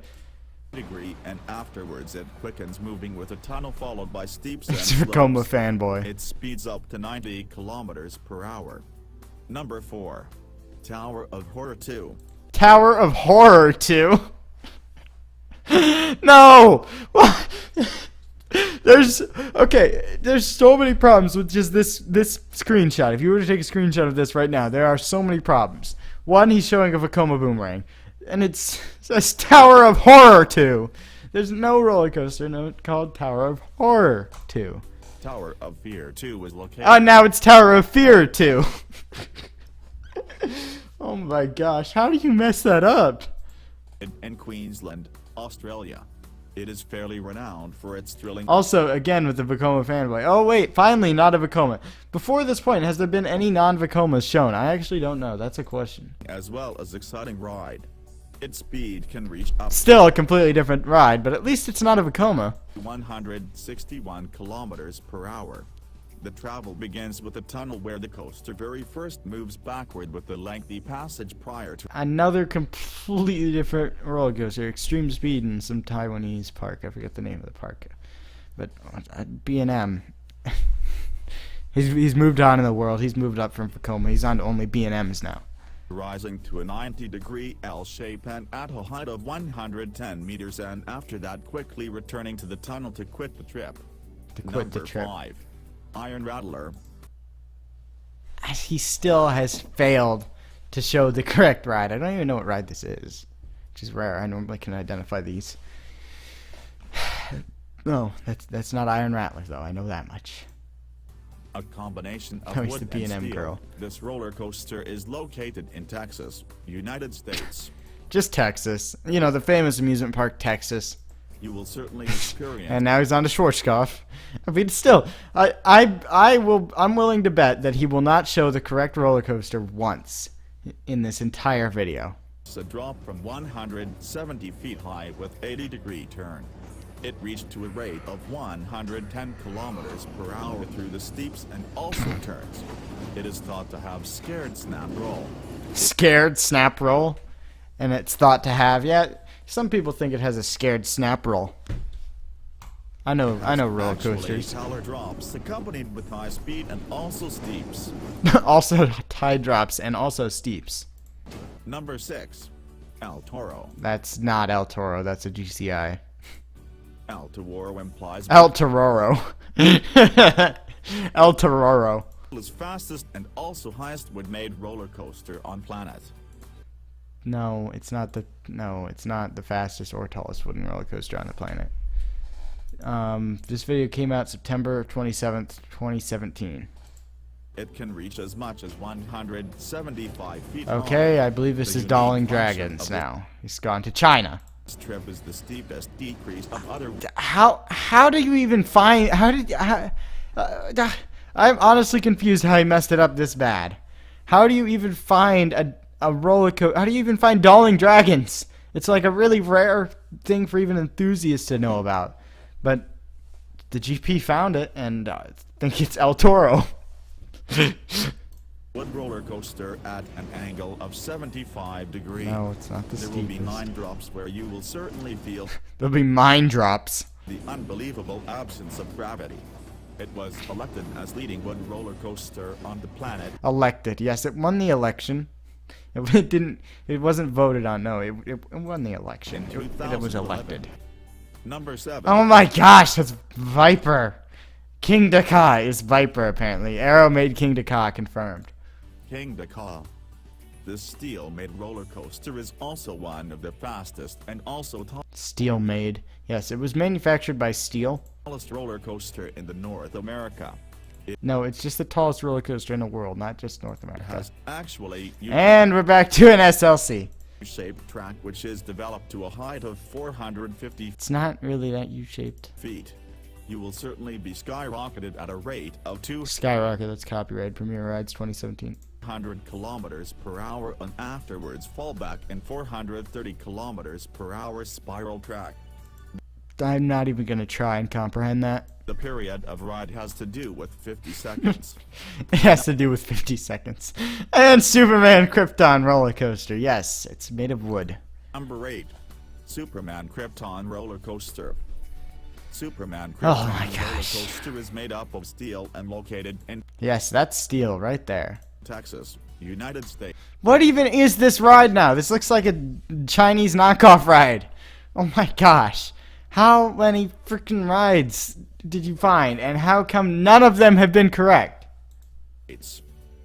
Degree, and afterwards it quickens, moving with a tunnel followed by steeps and It's Vekoma slopes. fanboy. It speeds up to 90 kilometers per hour. Number 4. Tower of Horror 2. Tower of Horror 2? No! There's so many problems with just this screenshot. If you were to take a screenshot of this right now, there are so many problems. One, he's showing a Vekoma boomerang, and it says Tower of Horror 2. There's no roller coaster called Tower of Horror 2. Tower of Fear 2 is located Oh, now it's Tower of Fear 2. Oh my gosh, how do you mess that up? in Queensland, Australia. It is fairly renowned for its thrilling Also, again with the Vekoma fanboy. Oh wait, finally not a Vekoma. Before this point, has there been any non-Vekomas shown? I actually don't know. That's a question. as well as exciting ride. Its speed can reach up Still a completely different ride, but at least it's not a Vekoma. to 161 kilometers per hour. The travel begins with a tunnel where the coaster very first moves backward with the lengthy passage prior to Another completely different roller coaster. Extreme speed in some Taiwanese park. I forget the name of the park. But B&M. He's moved on in the world. He's moved up from Vekoma. He's on to only B&Ms now. rising to a 90-degree L shape and at a height of 110 meters, and after that quickly returning to the tunnel to quit the trip. Number 5. Iron Rattler. He still has failed to show the correct ride. I don't even know what ride this is, which is rare. I normally can identify these. No, that's not Iron Rattler though. I know that much. A combination of No, he's wood the B&M and steel. girl. This roller coaster is located in Texas, United States. Just Texas. You know, the famous amusement park, Texas. You will certainly experience And now he's on to Schwarzkopf. I mean, still, I'm willing to bet that he will not show the correct roller coaster once in this entire video. a drop from 170 feet high with 80-degree turn. It reached to a rate of 110 kilometers per hour through the steeps and also turns. It is thought to have scared snap roll. Scared snap roll? And it's thought to have, yeah, some people think it has a scared snap roll. I know roller Actually, coasters. taller drops accompanied with high speed and also steeps. Also tide drops and also steeps. Number 6. El Toro. That's not El Toro, that's a GCI. El Toro implies El Tororo. El Tororo. Is fastest and also highest wood-made roller coaster on planet. No, it's not the fastest or tallest wooden roller coaster on the planet. This video came out September 27th, 2017. It can reach as much as 175 feet Okay, long. I believe this The is unique Darling function Dragons of now. He's gone to China. This trip is the steepest decrease of other. How do you even find I'm honestly confused how he messed it up this bad. How do you even find a roller coaster? How do you even find Darling Dragons? It's like a really rare thing for even enthusiasts to know about. But the GP found it, and I think it's El Toro. Wood roller coaster at an angle of 75 degrees. No, it's not the There will be steepest. 9 drops where you will certainly feel There'll be mine drops. the unbelievable absence of gravity. It was elected as leading wood roller coaster on the planet. Elected. Yes, it won the election. It didn't. It wasn't voted on. No, it won the election. It was 2011. elected. Number 7. Oh my gosh, that's Viper. King Dakar is Viper apparently. Arrow made King Dakar confirmed. King Dakar. This steel-made roller coaster is also one of the fastest and also Steel made. Yes, it was manufactured by Steel. tallest roller coaster in the North America. It No, it's just the tallest roller coaster in the world, not just North America. has actually And we're back to an SLC. U-shaped track which is developed to a height of 450 It's not really that U-shaped. feet. You will certainly be skyrocketed at a rate of Skyrocket, that's copyright. Premier Rides 2017. 200 kilometers per hour and afterwards fall back in 430 kilometers per hour spiral track. I'm not even going to try and comprehend that. The period of ride has to do with 50 seconds. It has to do with 50 seconds. And Superman Krypton roller coaster. Yes, it's made of wood. Number 8. Superman Krypton roller coaster. Superman Oh Krypton my roller gosh. coaster is made up of steel and located in Yes, that's steel right there. Texas, United States. What even is this ride now? This looks like a Chinese knockoff ride. Oh my gosh. How many freaking rides did you find? And how come none of them have been correct? It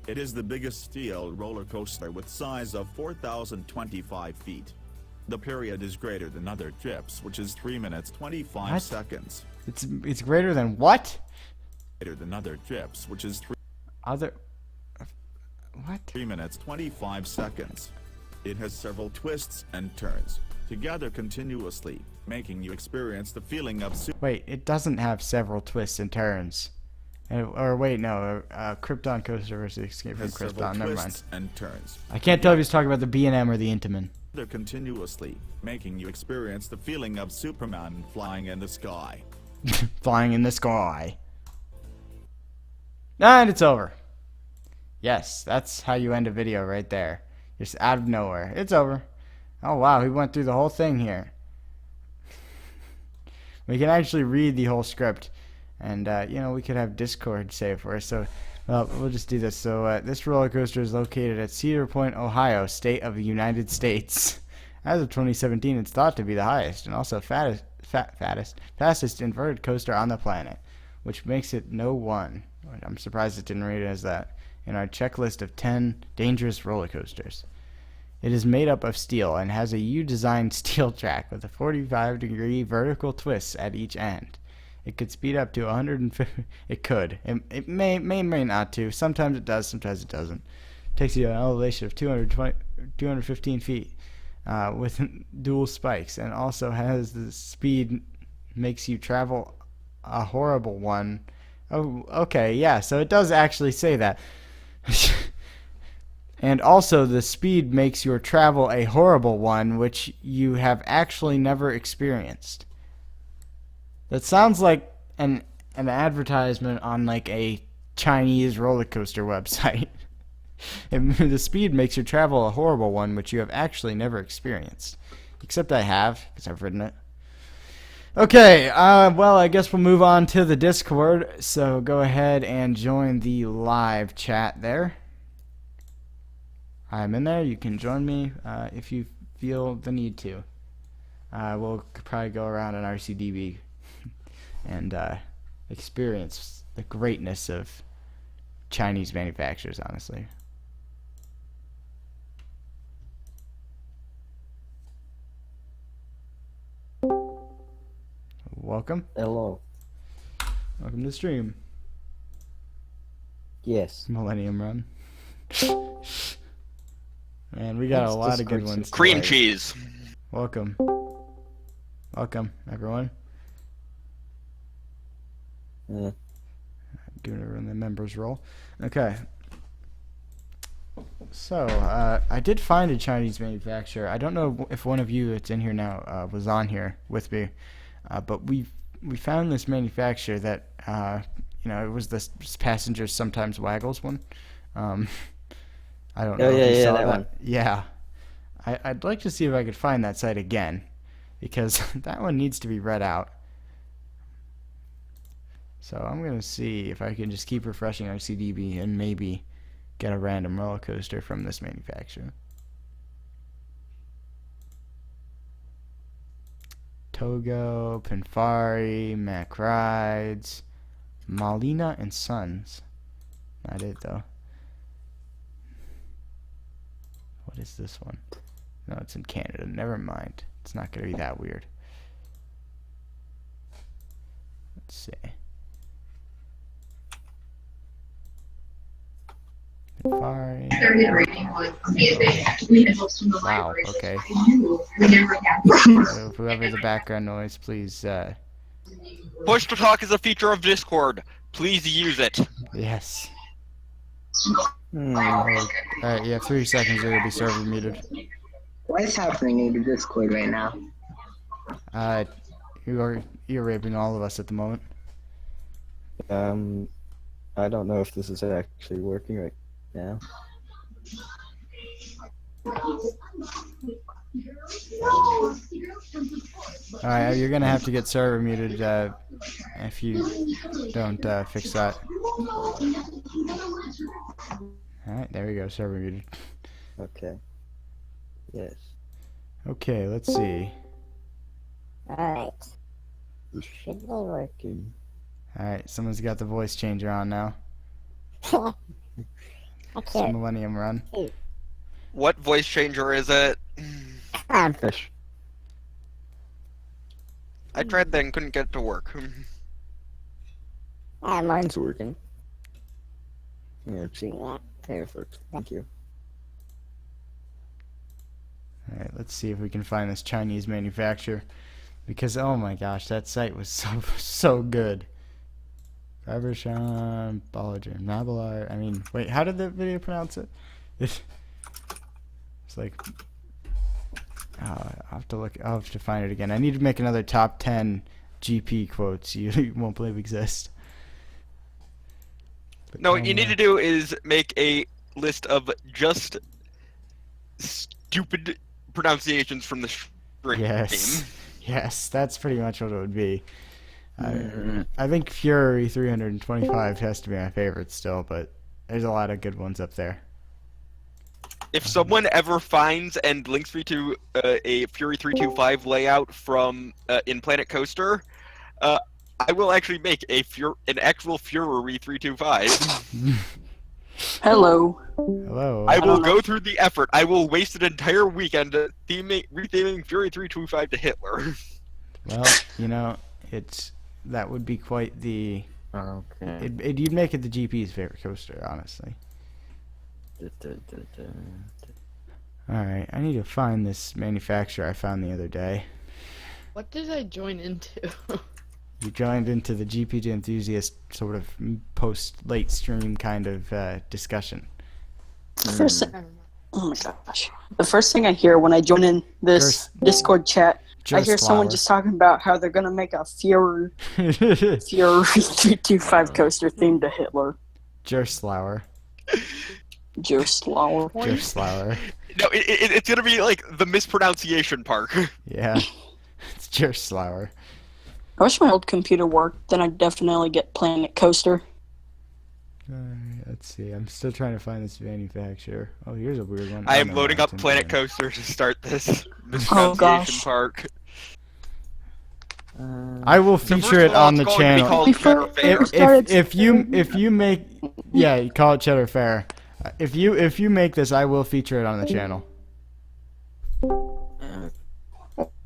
is the biggest steel roller coaster with size of 4,025 feet. The period is greater than other trips, which is 3 minutes 25 What? seconds. It's greater than what? Greater than other trips, which is Other... What? 3 minutes 25 seconds. It has several twists and turns, together continuously, making you experience the feeling of Wait, it doesn't have several twists and turns. Or wait, no, Krypton coaster versus Escape from has several Krypton. Never mind. twists and turns. I can't tell if he's talking about the B&M or the Intamin. They're continuously, making you experience the feeling of Superman flying in the sky. Flying in the sky. And it's over. Yes, that's how you end a video right there. Just out of nowhere. It's over. Oh wow, he went through the whole thing here. We can actually read the whole script. And, we could have Discord say it for us. So, we'll just do this. So, this roller coaster is located at Cedar Point, Ohio, state of the United States. As of 2017, it's thought to be the highest and also fastest inverted coaster on the planet, which makes it no one. I'm surprised it didn't rate it as that in our checklist of 10 dangerous roller coasters. It is made up of steel and has a U-designed steel track with a 45-degree vertical twist at each end. It could speed up to 150. It could. It may not to. Sometimes it does. Sometimes it doesn't. It takes you to an elevation of 215 feet with dual spikes, and also has the speed makes you travel a horrible one. Oh, okay, yeah. So it does actually say that. And also the speed makes your travel a horrible one, which you have actually never experienced. That sounds like an advertisement on like a Chinese roller coaster website. The speed makes your travel a horrible one, which you have actually never experienced. Except I have, because I've ridden it. Okay, well, I guess we'll move on to the Discord. So go ahead and join the live chat there. I'm in there. You can join me if you feel the need to. We'll probably go around an RCDB and experience the greatness of Chinese manufacturers, honestly. Welcome. Hello. Welcome to the stream. Yes. Millennium Run. Man, we got a lot of good ones. Cream tonight. cheese. Welcome. Welcome, everyone. Giving everyone the members role. Okay. So, I did find a Chinese manufacturer. I don't know if one of you that's in here now was on here with me, but we found this manufacturer that you know, it was this passenger sometimes waggles one. I don't know if you saw that one. Yeah. I'd like to see if I could find that site again, because that one needs to be read out. So I'm going to see if I can just keep refreshing RCDB and maybe get a random roller coaster from this manufacturer. Togo, Pinfari, Mac Rides, Malina and Sons. Not it though. What is this one? No, it's in Canada. Never mind. It's not going to be that weird. Let's see. Pinfari. Wow, okay. So whoever the background noise, please, Push to talk is a feature of Discord. Please use it. yes. Hmm. Alright, you have 3 seconds or you'll be server muted. What is happening in the Discord right now? You're raping all of us at the moment. I don't know if this is actually working right now. Alright, you're gonna have to get server muted if you don't fix that. Alright, there we go, server muted. Okay. Yes. Okay, let's see. Alright. Should be working. Alright, someone's got the voice changer on now. I It's can't. Millennium Run. What voice changer is it? Fish. I tried that and couldn't get it to work. Mine's working. Yeah, see. Perfect. Thank you. Alright, let's see if we can find this Chinese manufacturer. Because, oh my gosh, that site was so good. Fabershan, Ballager, Nabalar. I mean, wait, how did the video pronounce it? It's like, I'll have to look. I'll have to find it again. I need to make another top 10 GP quotes you won't believe exist. But No, what you need to do is make a list of just stupid pronunciations from the stream. Yes, yes, that's pretty much what it would be. I think Fury 325 has to be my favorite still, but there's a lot of good ones up there. If someone ever finds and links me to a Fury 325 layout from in Planet Coaster, I will actually make an actual Fury 325. Hello. Hello. I will go through the effort. I will waste an entire weekend retheming Fury 325 to Hitler. Well, you know, that would be quite the. Okay. You'd make it the GP's favorite coaster, honestly. Alright, I need to find this manufacturer I found the other day. What did I join into? You joined into the GP enthusiast sort of post-late stream kind of discussion. Oh my gosh. The first thing I hear when I join in this Discord chat, I hear someone just talking about how they're gonna make a Fury 325 coaster themed to Hitler. Gerslauer. Gerslauer. Gerslauer. No, it's gonna be like the mispronunciation part. Yeah, it's Gerslauer. I wish my old computer worked, then I'd definitely get Planet Coaster. Let's see, I'm still trying to find this manufacturer. Oh, here's a weird one. I am loading up Planet Coaster to start this Oh, mispronunciation part. I will feature it on the channel. If you make, yeah, you call it Cheddar Fair. If you make this, I will feature it on the channel.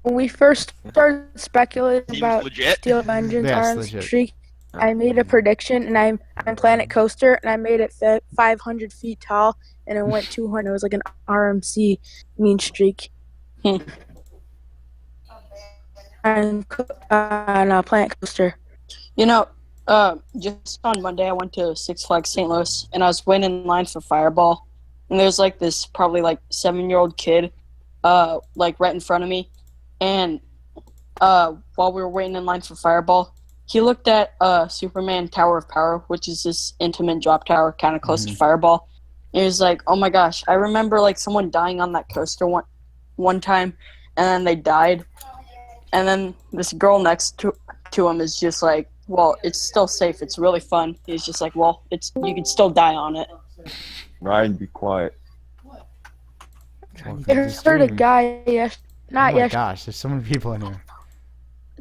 When we first started speculating Seems about legit. Steel Vengeance Yes, Arm legit. Streak, I made a prediction, and I'm Planet Coaster, and I made it 500 feet tall, and it went 200. It was like an RMC mean streak. And Planet Coaster. You know, just on Monday, I went to Six Flags St. Louis, and I was waiting in line for Fireball, and there's like this probably like 7-year-old kid, like right in front of me, and while we were waiting in line for Fireball, he looked at Superman Tower of Power, which is this intimate drop tower kind of close to Fireball, and he was like, "Oh my gosh, I remember like someone dying on that coaster one time, and then they died." And then this girl next to him is just like, well, it's still safe. It's really fun. He's just like, well, you can still die on it. Ryan, be quiet. I heard a guy Oh my gosh, there's so many people in here.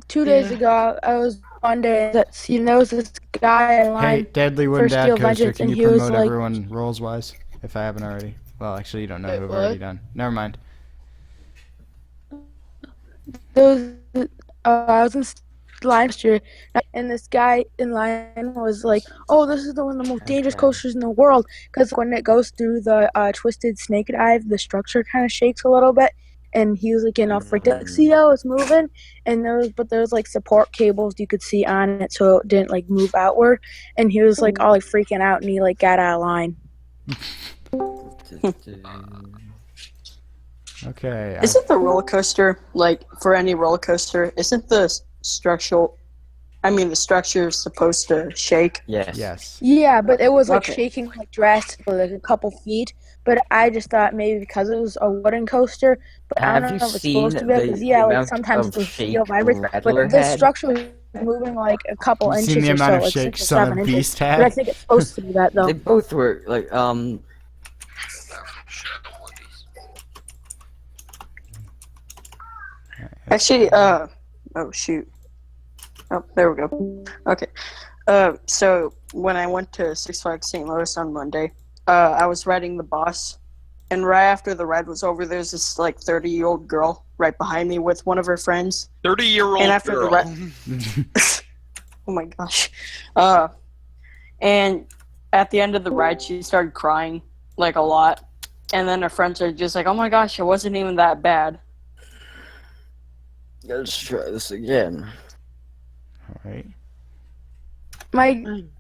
2 days ago. I was one day that he knows this guy in line. Hey, Deadly for Wooden Dad Steel Coaster, Vengeance, can and you he was promote like, everyone roles-wise, if I haven't already? Well, actually, you don't know who I've already done. Never mind. I was in line last year, and this guy in line was like, "Oh, this is one of the most dangerous coasters in the world," because when it goes through the twisted snake dive, the structure kind of shakes a little bit. And he was like getting all freaked out, like, "See how it's moving?" And there was like support cables you could see on it, so it didn't like move outward. And he was like all like freaking out, and he like got out of line. Okay. Isn't the roller coaster, like, for any roller coaster, isn't the structure supposed to shake? Yes. Yeah, but it was like Okay. shaking like drastically, like a couple feet. But I just thought maybe because it was a wooden coaster, but I don't know if it's supposed to be. Because like sometimes the steel vibrates, but the structure was moving like a couple You've inches seen the or amount so, of like shake 6 or Son 7 of inches. Beast But I had? think it's supposed to be that though. They both were like Actually, oh shoot. Oh, there we go. Okay. So when I went to Six Flags St. Louis on Monday, I was riding the bus, and right after the ride was over, there's this like 30-year-old girl right behind me with one of her friends. 30-year-old And after girl. the ride, oh my gosh. And at the end of the ride, she started crying like a lot, and then her friends are just like, "Oh my gosh, it wasn't even that bad." let's try this again. Alright.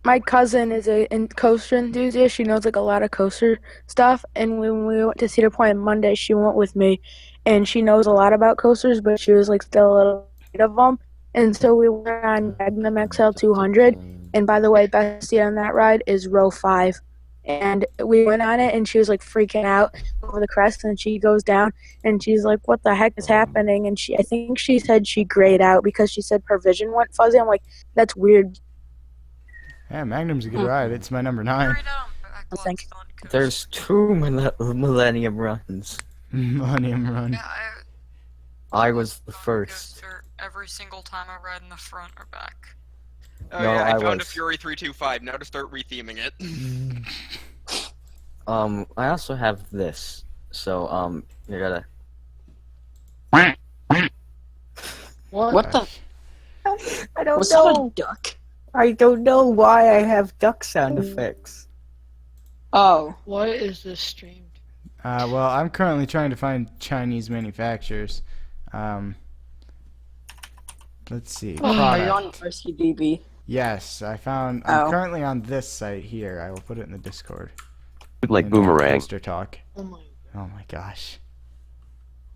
My cousin is a coaster enthusiast. She knows like a lot of coaster stuff. And when we went to Cedar Point on Monday, she went with me, and she knows a lot about coasters, but she was like still a little afraid of them. And so we went on Magnum XL 200. And by the way, best seat on that ride is row 5. And we went on it, and she was like freaking out over the crest, and she goes down, and she's like, "What the heck is happening?" And I think she said she grayed out because she said her vision went fuzzy. I'm like, that's weird. Yeah, Magnum's a good ride. It's my number 9. I think. There's 2 Millennium runs. Millennium Run. I was the first. Every single time I ride in the front or back. Oh No, yeah, I I found a was. Fury 325. Now to start retheming it. I also have this. So, you gotta. What the? I don't Was that a know. duck? I don't know why I have duck sound effects. Oh. What is this streamed? Well, I'm currently trying to find Chinese manufacturers. Let's see. Are you on Product. RCDB? Yes, I'm Oh. currently on this site here. I will put it in the Discord. Like In Boomerang. Coaster Talk. Oh my gosh.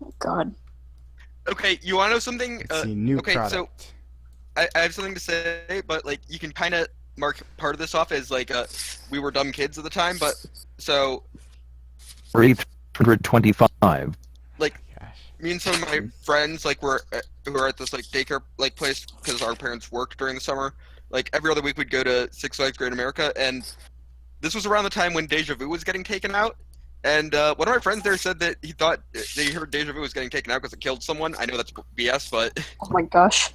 Oh God. Okay, you want to know something? Let's see, new okay, product. so I have something to say, but like you can kind of mark part of this off as like we were dumb kids at the time, but so 325. like me and some of my friends like were who are at this like daycare like place because our parents worked during the summer. Like every other week we'd go to Six Flags Great America, and this was around the time when Deja Vu was getting taken out. And one of my friends there said that he thought they heard Deja Vu was getting taken out because it killed someone. I know that's BS, but Oh my gosh.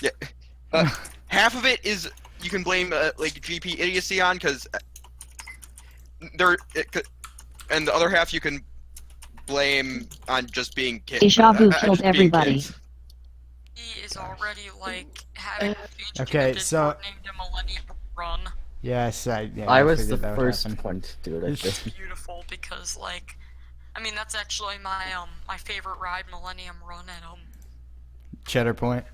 Yeah. Half of it is you can blame like GP idiocy on because and the other half you can blame on just being kids. Deja vu killed everybody. He is already like having a speech Okay, so named a Millennium Run. yes, I I was the figured that would first happen. one to do it. I It's think. beautiful because like, I mean that's actually my favorite ride, Millennium Run at Cheddar Point.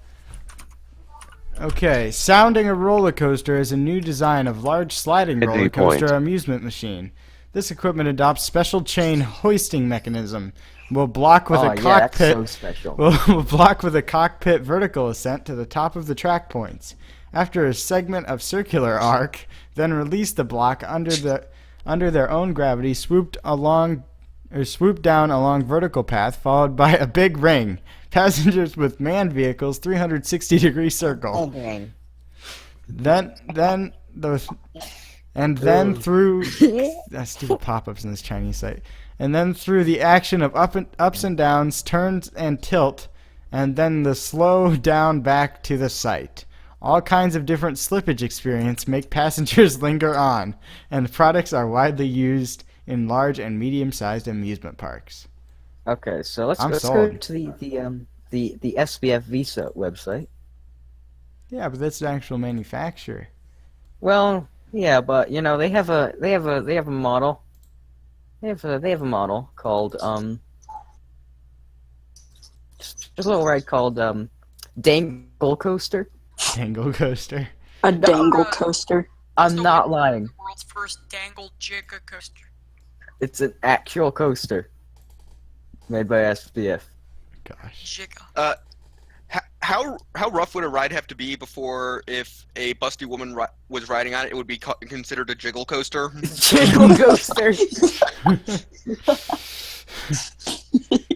Okay, sounding a roller coaster is a new design of large sliding roller coaster amusement machine. This equipment adopts special chain hoisting mechanism. Will block with a cockpit. That's so special. Will block with a cockpit vertical ascent to the top of the track points. After a segment of circular arc, then release the block under their own gravity, swoop down along vertical path, followed by a big ring. Passengers with manned vehicles, 360-degree circle. Then through that stupid pop-ups in this Chinese site, and then through the action of ups and downs, turns and tilt, and then the slow down back to the site. All kinds of different slippage experience make passengers linger on, and the products are widely used in large and medium-sized amusement parks. Okay, so let's go to the SBF Visa website. Yeah, but that's the actual manufacturer. Well, yeah, but you know they have a model. They have a model called just a little ride called Dangle Coaster. Dangle Coaster. A dangle coaster. I'm not lying. world's first dangle jigga coaster. It's an actual coaster made by SBF. Gosh. Jigga. How rough would a ride have to be before, if a busty woman was riding on it, it would be considered a jiggle coaster? Jiggle coaster.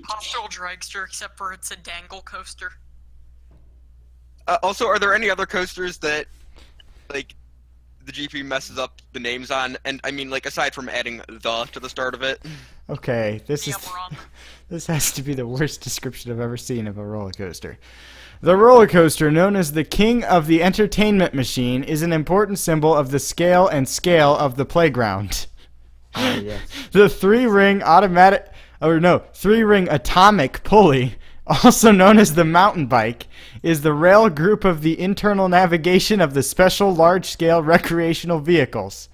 Hostile dragster, except for it's a dangle coaster. Also, are there any other coasters that, like, the GP messes up the names on? And I mean, like, aside from adding "the" to the start of it. Okay, this has to be the worst description I've ever seen of a roller coaster. The roller coaster, known as the king of the entertainment machine, is an important symbol of the scale of the playground. Oh, yes. The three-ring atomic pulley, also known as the mountain bike, is the rail group of the internal navigation of the special large-scale recreational vehicles.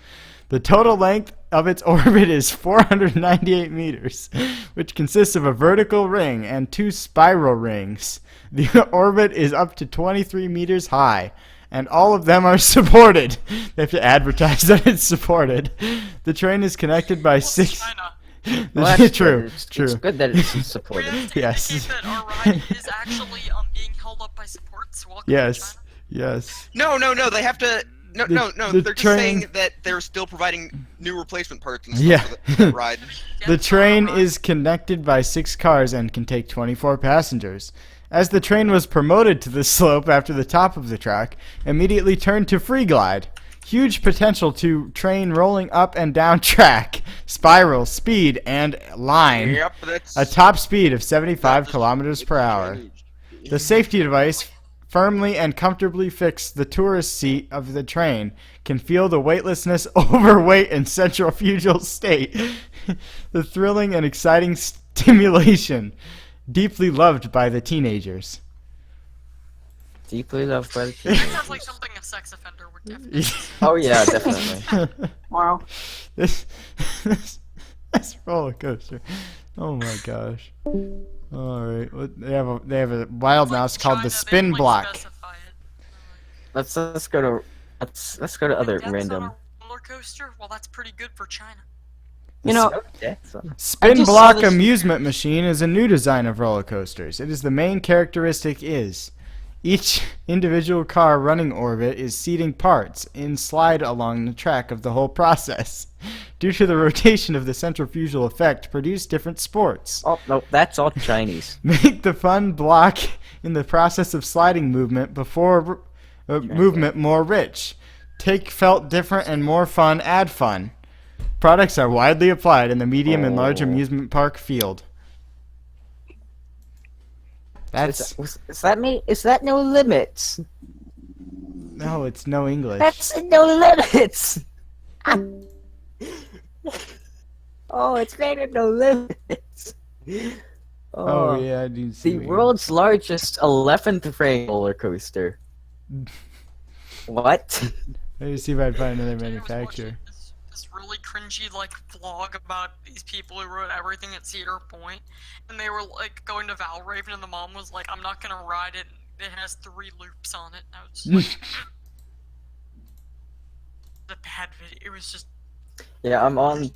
The total length of its orbit is 498 meters, which consists of a vertical ring and 2 spiral rings. The orbit is up to 23 meters high, and all of them are supported. They have to advertise that it's supported. The train is connected by 6... Well, that's true. Good. It's good that it's supported. Yes. That our ride is actually being held up by supports. Welcome Yes. Yes. No, they have to... No, The they're just train- saying that they're still providing new replacement parts and stuff for that ride. The train is connected by 6 cars and can take 24 passengers. As the train was promoted to the slope after the top of the track, immediately turned to free glide. Huge potential to train rolling up and down track, spiral, speed, and line. Yep, that's... A top speed of 75 kilometers per hour. The safety device firmly and comfortably fixed the tourist seat of the train can feel the weightlessness, overweight, and centrifugal state. The thrilling and exciting stimulation, deeply loved by the teenagers. Deeply loved by the That teenagers. sounds like something a sex offender would definitely. Oh yeah, definitely. Wow. This roller coaster. Oh my gosh. All right, they have a wild mouse called the spin block. Let's go to other Deaths random. on a roller coaster? Well, that's pretty good for China. You know, Spin just block saw this- amusement machine is a new design of roller coasters. It is the main characteristic is each individual car running orbit is seating parts in slide along the track of the whole process. Due to the rotation of the centrifugal effect, produce different sports. Oh no, that's all Chinese. Make the fun block in the process of sliding movement before movement more rich. Take felt different and more fun, add fun. Products are widely applied in the medium and large amusement park field. That's Is that me? Is that no limits? no, it's no English. That's no limits. Oh, it's rated no limits. Oh yeah, I do see. The what you- world's largest 11th frame roller coaster. What? Let me see if I can find another manufacturer. This really cringy like vlog about these people who wrote everything at Cedar Point, and they were like going to Valraven, and the mom was like, "I'm not gonna ride it. It has 3 loops on it." And I was just like, the bad video. It was just. Yeah, I'm on.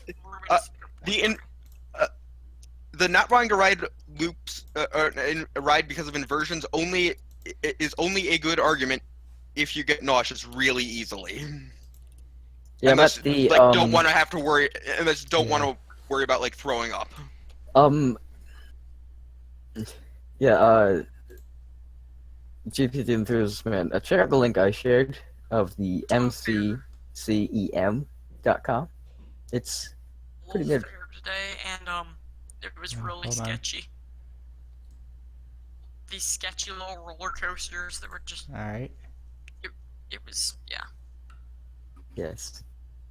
The not wanting to ride loops or ride because of inversions is only a good argument if you get nauseous really easily. Yeah, unless, but the don't want to have to worry, unless you don't want to worry about like throwing up. Yeah, GPT Enthusiast, check out the link I shared of the mccem.com. It's pretty good. Today, and it was really hold on. sketchy. These sketchy little roller coasters that were just. All right. It was Yes.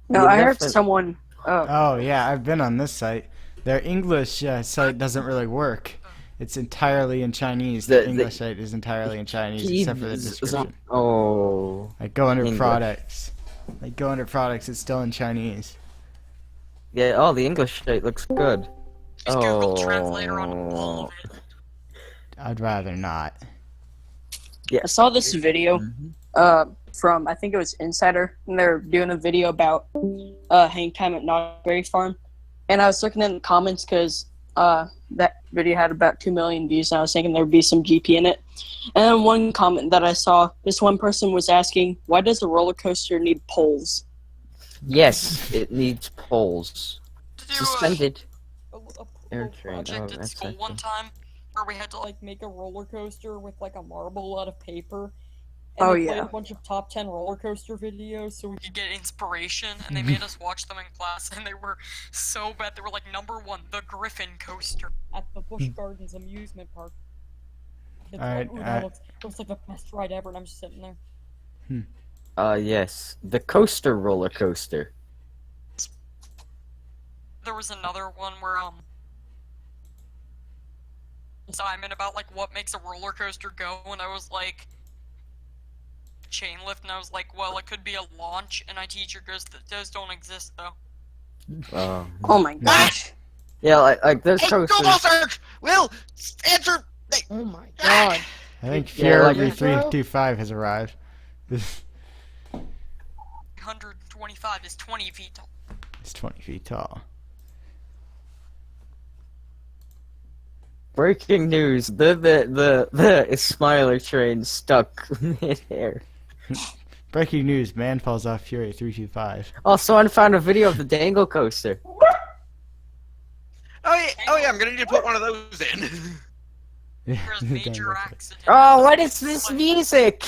No, I heard someone. Oh yeah, I've been on this site. Their English site doesn't really work. It's entirely in Chinese. The English site is entirely in Chinese except for the description. Oh. Like go under English. products. Like go under products. It's still in Chinese. Yeah. Oh, the English site looks good. Just Google Translator on all of it. I'd rather not. Yeah. I saw this video from, I think it was Insider, and they're doing a video about hang time at Knottberry Farm. And I was looking in the comments because that video had about 2 million views, and I was thinking there would be some GP in it. And then one comment that I saw, this one person was asking, why does a roller coaster need poles? Yes, it needs poles. Suspended A air train. project Oh, at that's school actually- one time where we had to like make a roller coaster with like a marble out of paper. Oh, they played yeah. a bunch of top 10 roller coaster videos so we You get inspiration, and they made us watch them in class, and they were so bad. They were like #1, the Griffin coaster. at the Busch Gardens amusement park. Kids were Alright, like, "Ooh, that looks like the best ride ever," and I'm just sitting there. Yes, the coaster roller coaster. There was another one where assignment about like what makes a roller coaster go, and I was like chain lift, and I was like, well, it could be a launch, and my teacher goes, those don't exist though. Oh my gosh. Yeah, like there's Hey, coasters. Google search! Will answer. Oh my god. I think Yeah, like- Fury 325 has arrived. 125 is 20 feet tall. It's 20 feet tall. Breaking news: the Smiler train stuck midair. Breaking news: man falls off Fury 325. Also, I found a video of the Dangle coaster. Oh yeah, I'm gonna need to put one of those in. There's major accident. Oh, what is this music?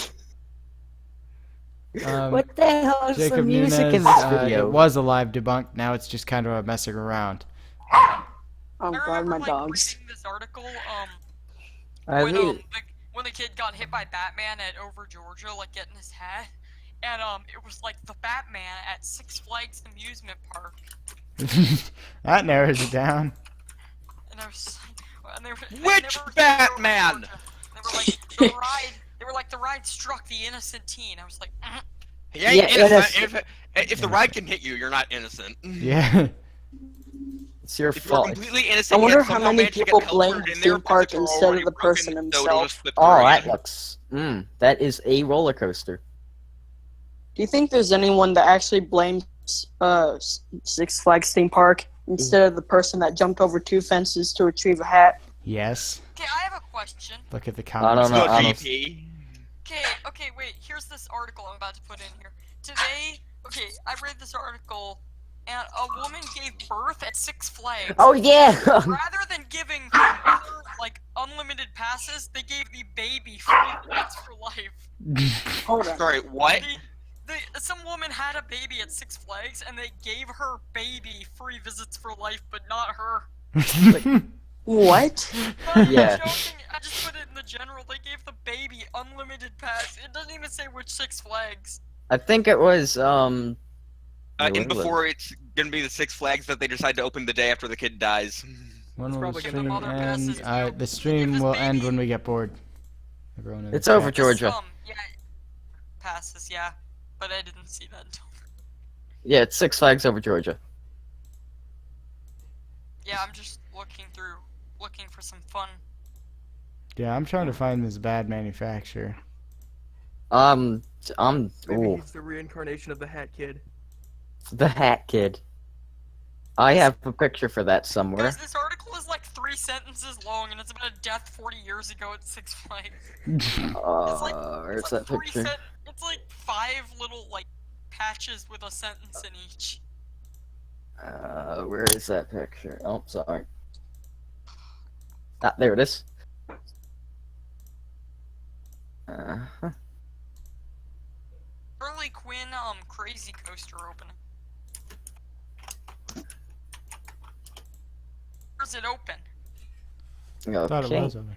Um, What the hell is the Jacob music Nunez, in this video? it was a live debunk. Now it's just kind of a messing around. Oh god, my dogs. Reading this article, I when, mean, when the kid got hit by Batman at Over Georgia, like getting his head, and it was like the Batman at Six Flags amusement park, That narrows it down. and I was, and they were, Which never- Batman? They were like the ride. They were like the ride struck the innocent teen. I was like, Yeah, Yeah, innocent. If the ride can hit you, you're not innocent. Yeah. it's your If you're fault. completely I innocent, wonder yet how somehow many managed to people get blame teleported the in there theme park because it's instead of already the person broken, himself. so it'll just slip Oh, through that you. looks. That is a roller coaster. Do you think there's anyone that actually blames Six Flags theme park instead of the person that jumped over 2 fences to retrieve a hat? Yes. okay, I have a question. Look at the I comments. don't know. No I don't- GP. Okay, wait. Here's this article I'm about to put in here. Today, okay, I read this article, and a woman gave birth at Six Flags. Oh yeah. Rather than giving her, like, unlimited passes, they gave the baby free visits for life. Hold on. Sorry, what? Some woman had a baby at Six Flags, and they gave her baby free visits for life, but not her. What? I'm Yeah. joking. I just put it in the general. They gave the baby unlimited pass. It doesn't even say which Six Flags. I think it was In New England. before it's gonna be the Six Flags that they decide to open the day after the kid dies. When will the probably gonna stream mother end? passes, The stream will end when we get bored. Everyone in the It's over, chat. Georgia. Yeah, passes, yeah. But I didn't see that until... Yeah, it's Six Flags over Georgia. Yeah, I'm just looking for some fun. Yeah, I'm trying to find this bad manufacturer. I'm. Maybe Ooh, he's the reincarnation of the Hat Kid. the Hat Kid. I have a picture for that somewhere. Guys, this article is like 3 sentences long, and it's about a death 40 years ago at Six Flags. Where's that picture? It's like 5 little, like, patches with a sentence in each. Where is that picture? Oh, sorry. Ah, there it is. Uh-huh. Harley Quinn, Crazy Coaster opening. Where's it open? Thought it Okay. was open.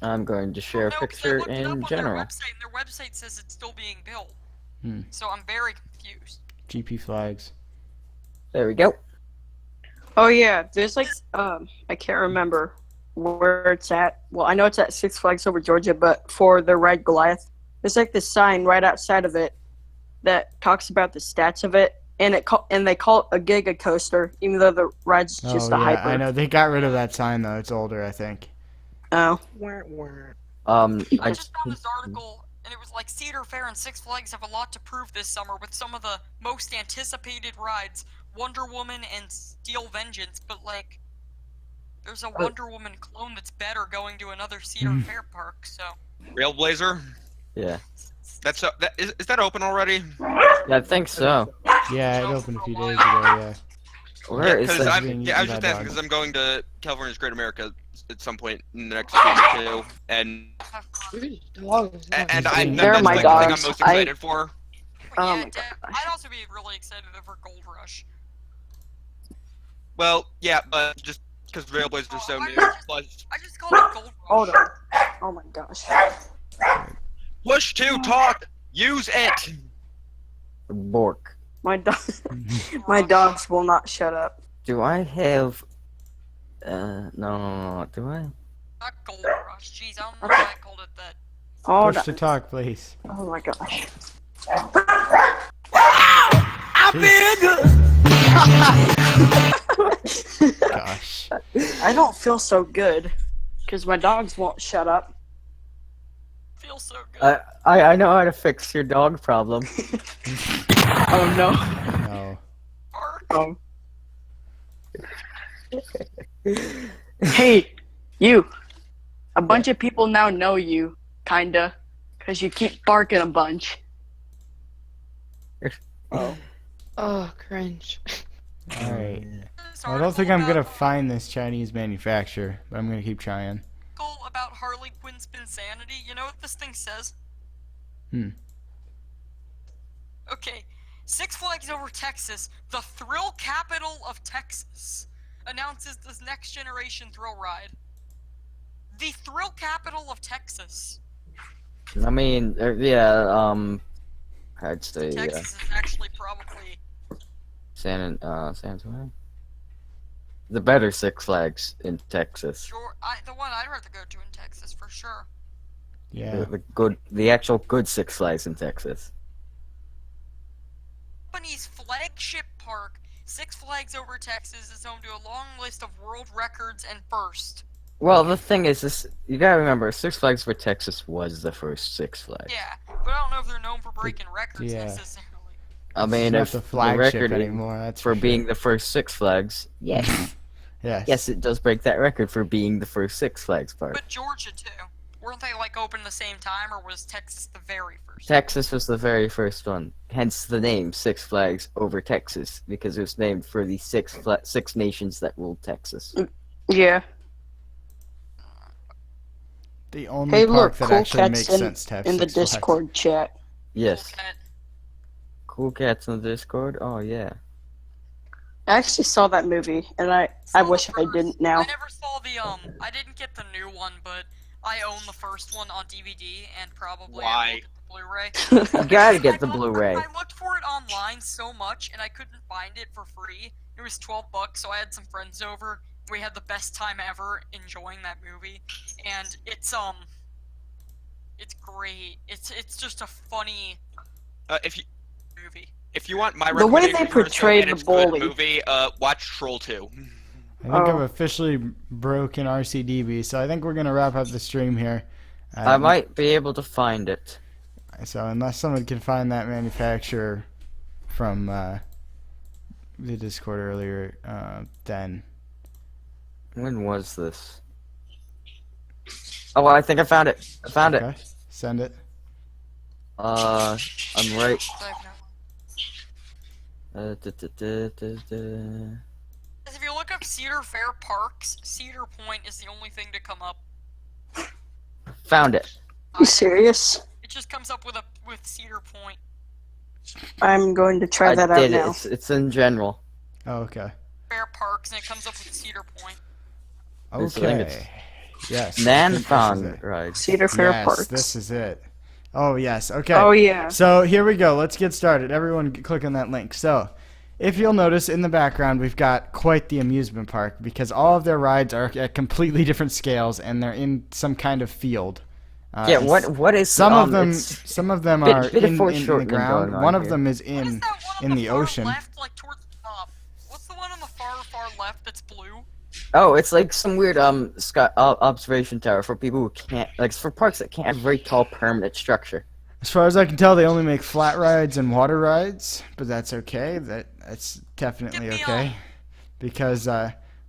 I'm going to share a No, 'cause I picture looked it up in on general. Their website, and their website says it's still being built. So I'm very confused. GP flags. There we go. Oh yeah, there's like I can't remember where it's at. Well, I know it's at Six Flags Over Georgia, but for the Red Goliath, there's like this sign right outside of it that talks about the stats of it, and they call it a Giga Coaster, even though the ride's just a hyper. I know they got rid of that sign though. It's older, I think. Oh. I just found this article, and it was like Cedar Fair and Six Flags have a lot to prove this summer with some of the most anticipated rides, Wonder Woman and Steel Vengeance, but like, there's a Wonder Woman clone that's better going to another Cedar Fair park, so. Railblazer? Yeah. Is that open already? Yeah, I think so. Yeah, it opened a few days ago, yeah. Where is that? I was just asking because I'm going to California's Great America at some point in the next week or two, and They're my that's the thing I'm dogs. most excited for. Oh Yeah, my gosh. I'd also be really excited for Gold Rush. Well, yeah, but just because Railblazers are so new. Plus, I just called it Gold Rush. Hold on. Oh my gosh. push to talk. Use it. Bork. My my dogs will not shut up. Do I have? No. Do I? Not Gold Rush. Jeez, I don't know why I called it that. Hold Push to on. talk, please. Oh my gosh. Gosh. I don't feel so good because my dogs won't shut up. Feels so good. I know how to fix your dog problem. Oh no. No. Hey, you. A bunch of people now know you, kinda, because you keep barking a bunch. Oh, cringe. Alright. I don't think I'm gonna find this Chinese manufacturer, but I'm gonna keep trying. About Harley Quinn's insanity. You know what this thing says? Okay. Six Flags Over Texas, the thrill capital of Texas, announces this next generation thrill ride. The thrill capital of Texas. I mean, yeah. I'd say Texas is actually probably San Antonio. The better Six Flags in Texas. the one I'd rather go to in Texas for sure. Yeah. The actual good Six Flags in Texas. Company's flagship park, Six Flags Over Texas, is home to a long list of world records and firsts. Well, the thing is, you gotta remember, Six Flags for Texas was the first Six Flags. Yeah, but I don't know if they're known for breaking records Yeah. necessarily. I mean, It's if not the the flagship record anymore, that's for for being sure. the first Six Flags, yes. Yes. It does break that record for being the first Six Flags park. But Georgia too. Weren't they like open the same time, or was Texas the very first? Texas was the very first one, hence the name Six Flags Over Texas, because it was named for the six nations that ruled Texas. Yeah. The only Hey, park look, that Cool actually Cat's makes in, sense to have in the Six Flags. Discord chat. Yes. Cool Cats in the Discord? Oh, yeah. I actually saw that movie, and I wish I didn't now. I never saw the I didn't get the new one, but I own the first one on DVD and probably Why? I will get the Blu-ray. You gotta get the Blu-ray. I looked for it online so much and I couldn't find it for free. It was $12, so I had some friends over. We had the best time ever enjoying that movie, and it's great. It's just a funny movie. If you want my The way recommendation they for a portrayed so the it's good bully. movie, watch Troll 2. I think I've officially broken RCDB, so I think we're gonna wrap up the stream here. I might be able to find it. So unless someone can find that manufacturer from the Discord earlier, then When was this? Oh, I think I found it. I found okay. it. Send it. I'm right. If you look up Cedar Fair Parks, Cedar Point is the only thing to come up. Found it. You serious? It just comes up with Cedar Point. I'm going to try that I out did now. it. It's in general. Oh, okay. Fair Parks, and it comes up with Cedar Point. This thing is- Okay. Yes. Nan I think this is found it. right. Cedar Fair Yes, Parks. this is it. Oh, yes. Okay. Oh, yeah. So here we go. Let's get started. Everyone click on that link. So if you'll notice in the background, we've got quite the amusement park because all of their rides are at completely different scales and they're in some kind of field. Yeah, what is some of it's some of them bit are of in the foreshortening ground. going on One of here. them is in the ocean. Left, like towards the top. What's the one on the far left that's blue? Oh, it's like some weird observation tower for people who can't, like, for parks that can't have a very tall permanent structure. As far as I can tell, they only make flat rides and water rides, but that's okay. That's definitely okay, because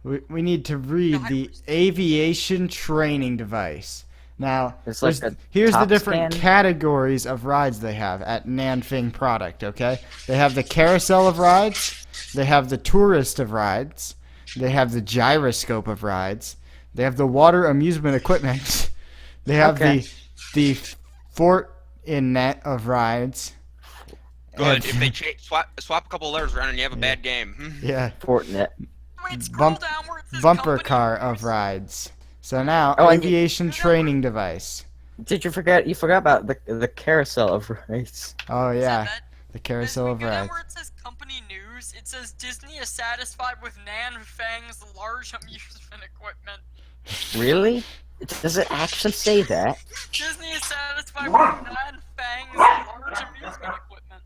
we need to read the aviation training device. Now, It's like here's the top different scan. categories of rides they have at Nanfing product. Okay, they have the carousel of rides, they have the tourist of rides, they have the gyroscope of rides, they have the water amusement equipment, they have the fort in net of rides. Good. And- If they swap a couple letters around and you have a bad game. yeah. Fortnite. Bumper car of rides. So now, Oh, and aviation training device. Did you forget? You forgot about the carousel of rides. Oh yeah, the carousel of rides. Where it says company news, it says Disney is satisfied with Nan Fang's large amusement equipment. Really? Does it actually say that? Disney is satisfied with Nan Fang's large amusement equipment.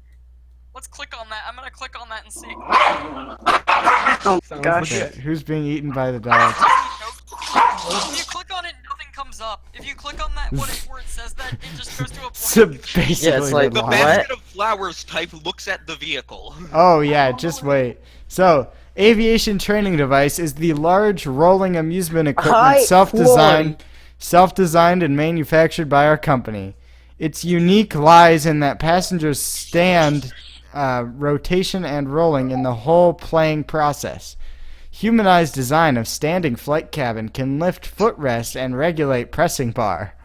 Let's click on that. I'm gonna click on that and see. Oh gosh. Okay, who's being eaten by the dogs? If you click on it, nothing comes up. If you click on that, where it says that, it just goes to a blank. So basically, Yeah, it's like, The they're basket of flowers type looks at the vehicle. Oh yeah, just wait. So, aviation training device is the large rolling amusement equipment self-designed and manufactured by our company. Its unique lies in that passengers stand, rotation and rolling in the whole playing process. Humanized design of standing flight cabin can lift footrest and regulate pressing bar.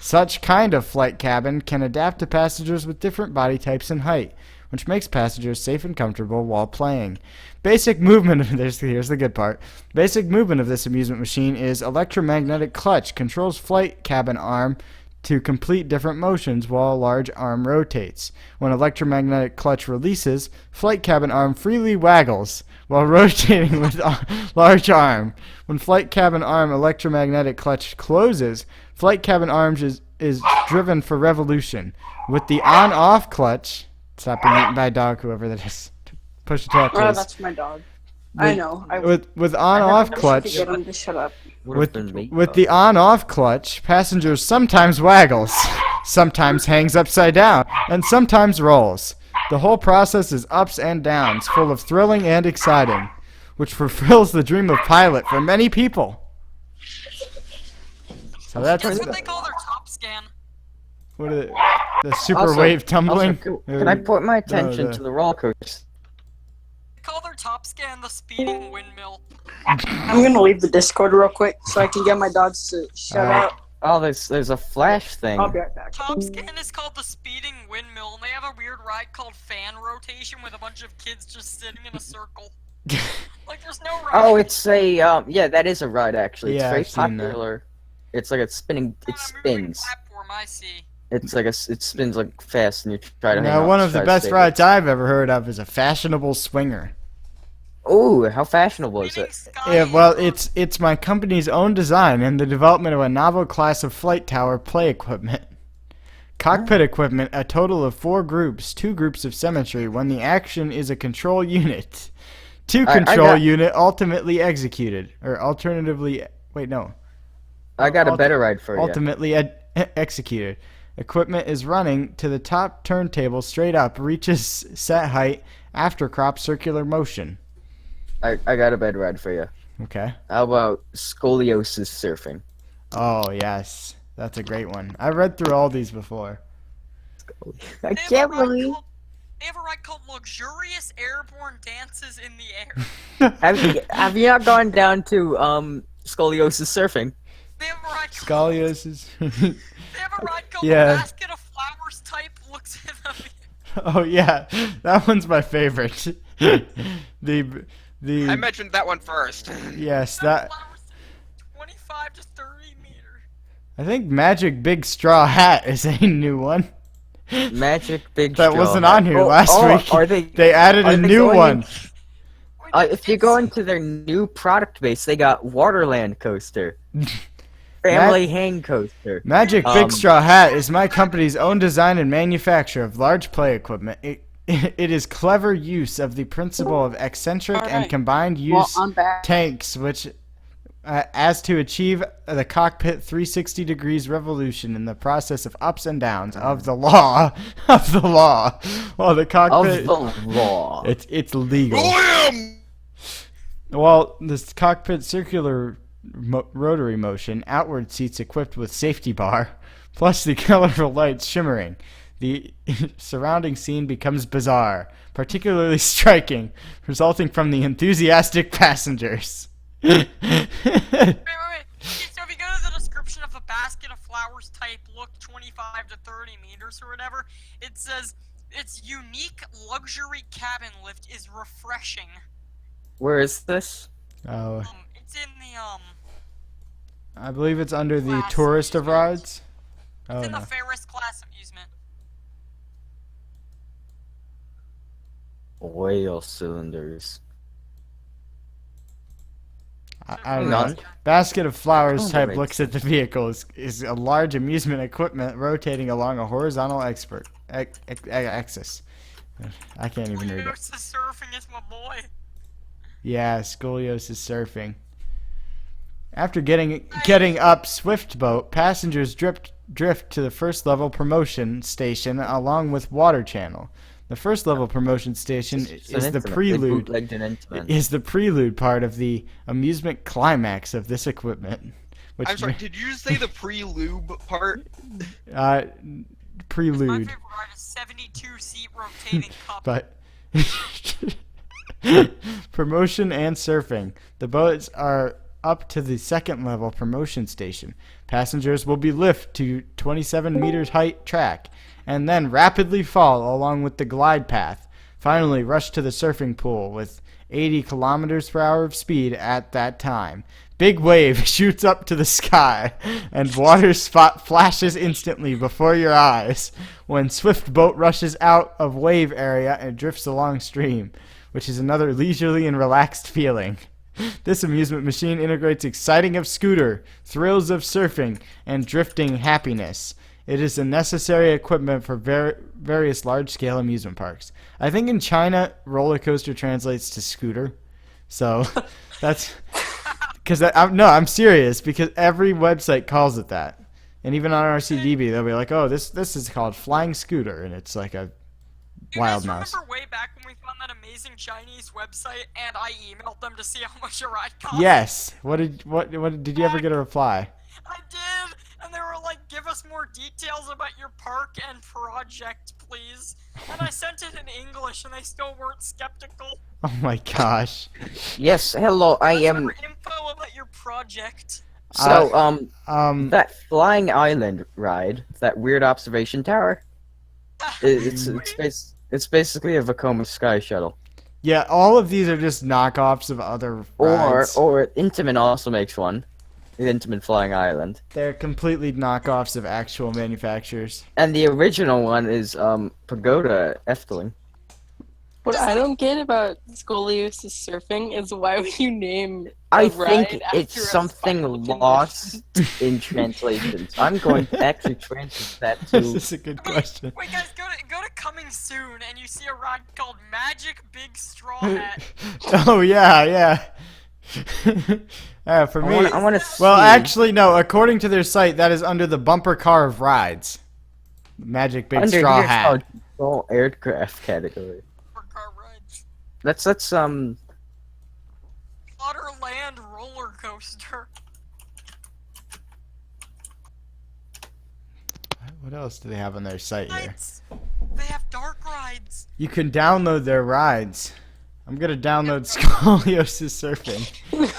Such kind of flight cabin can adapt to passengers with different body types and height, which makes passengers safe and comfortable while playing. Basic movement of this, here's the good part. Basic movement of this amusement machine is electromagnetic clutch, controls flight cabin arm to complete different motions while a large arm rotates. When electromagnetic clutch releases, flight cabin arm freely waggles while rotating with large arm. When flight cabin arm electromagnetic clutch closes, flight cabin arms is driven for revolution. With the on-off clutch, stop being eaten by a dog, whoever that is. Push the talk, Oh, please. that's my dog. I know. With on-off clutch. To get him to shut up. With the on-off clutch, passengers sometimes waggles, sometimes hangs upside down, and sometimes rolls. The whole process is ups and downs, full of thrilling and exciting, which fulfills the dream of pilot for many people. So that's Guess what they call their top scan? what are the super Also- wave tumbling. also, can I point my attention to the roller coaster? They call their top scan the speeding windmill. I'm gonna leave the Discord real quick so I can get my dogs to shut up. Oh, there's a flash thing. I'll be right back. Top scan is called the speeding windmill, and they have a weird ride called fan rotation with a bunch of kids just sitting in a circle. Like there's no ride. Oh, it's a yeah, that is a ride actually. Yeah, It's I've seen very that. popular It's like a spinning. It spins. Platform, I see. It's like it spins like fast, and you try to hang Now, on, one of the try to best save rides I've ever heard of is a fashionable swinger. Oh, how fashionable is it? Yeah, well, it's my company's own design and the development of a novel class of flight tower play equipment. Cockpit equipment, a total of 4 groups, 2 groups of symmetry, when the action is a control unit. 2 control unit ultimately executed. Or alternatively, wait, no. I got a better ride for you. Ultimately executed. Equipment is running to the top turntable straight up, reaches set height, after crop circular motion. I got a better ride for you. Okay. How about scoliosis surfing? Oh, yes. That's a great one. I've read through all these before. I can't believe... They have a ride called Luxurious Airborne Dances in the Air. have you not gone down to scoliosis surfing? They have a ride Scoliosis. They have a ride called The Basket of Flowers type looks in the... Oh, yeah. That one's my favorite. I mentioned that one first. Yes, that... 25 to 30 meters. I think Magic Big Straw Hat is a new one. Magic Big That Straw wasn't Hat. on here last week. Are they added a new one. If you go into their new product base, they got Waterland Coaster. Family Hang Coaster. Magic Big Straw Hat is my company's own design and manufacture of large play equipment. It is clever use of the principle of eccentric and combined use tanks, which as to achieve the cockpit 360 degrees revolution in the process of ups and downs of the law. Of the law. Well, the cockpit... Of the law. It's legal. Well, this cockpit circular rotary motion, outward seats equipped with safety bar, plus the colorful lights shimmering. The surrounding scene becomes bizarre, particularly striking, resulting from the enthusiastic passengers. Wait. So if you go to the description of a basket of flowers type look 25 to 30 meters or whatever, it says its unique luxury cabin lift is refreshing. Where is this? Oh. It's in the I believe it's under the tourist of rides. It's in the Ferris class amusement. Oil cylinders. I don't know. Basket of flowers type looks at the vehicle is a large amusement equipment rotating along a horizontal axis. I can't even read it. Scoliosis surfing is my boy. Yeah, scoliosis surfing. After getting up Swift Boat, passengers drift to the first level promotion station along with water channel. The first level promotion station is the prelude part of the amusement climax of this equipment. Which I'm sorry, did you say the pre-lube part? Prelude. My favorite ride is 72-seat rotating cup. But promotion and surfing. The boats are up to the second level promotion station. Passengers will be lifted to 27 meters height track and then rapidly fall along with the glide path. Finally rush to the surfing pool with 80 kilometers per hour of speed at that time. Big wave shoots up to the sky and water spot flashes instantly before your eyes when Swift Boat rushes out of wave area and drifts along stream, which is another leisurely and relaxed feeling. This amusement machine integrates exciting of scooter, thrills of surfing, and drifting happiness. It is a necessary equipment for various large-scale amusement parks. I think in China, roller coaster translates to scooter. So that's... Because I'm serious, because every website calls it that. And even on RCDB, they'll be like, oh, this is called Flying Scooter, and it's like a wild mouse. Remember way back when we found that amazing Chinese website and I emailed them to see how much a ride cost? Yes. What did you ever get a reply? I did, and they were like, give us more details about your park and project, please. And I sent it in English, and they still weren't skeptical. Oh my gosh. Yes, hello, I am... Info about your project. So, that flying island ride, that weird observation tower, it's basically a Vekoma Sky Shuttle. Yeah, all of these are just knockoffs of other rides. Or Intamin also makes one. Intamin Flying Island. They're completely knockoffs of actual manufacturers. And the original one is Pagoda Efteling. What I don't get about scoliosis surfing is why would you name I a think ride it's after a something spinal lost in translation. So I'm going to actually translate that to. This is a good question. Wait, guys, go to Coming Soon, and you see a ride called Magic Big Straw Hat. Oh yeah, yeah. For me, I wanna well, see. actually, no. According to their site, that is under the bumper car of rides. Magic Big Under Straw here, it's Hat. called Control Aircraft category. That's Flutterland roller coaster. What else do they have on their site here? They have dark rides. You can download their rides. I'm gonna download scoliosis surfing. Let's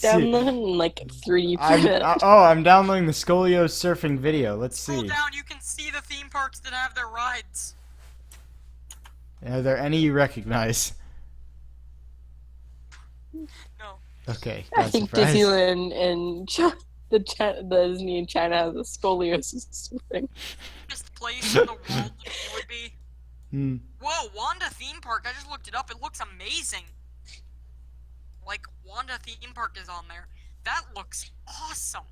see. Download like 3D print. I'm downloading the scoliosis surfing video. Let's Scroll see. down, you can see the theme parks that have their rides. Are there any you recognize? No. Okay. I That's think surprise. Disneyland and the Disney in China has a scoliosis surfing. Best place in the world that it would be. Hmm. Whoa, Wanda theme park. I just looked it up. It looks amazing. Like, Wanda theme park is on there. That looks awesome.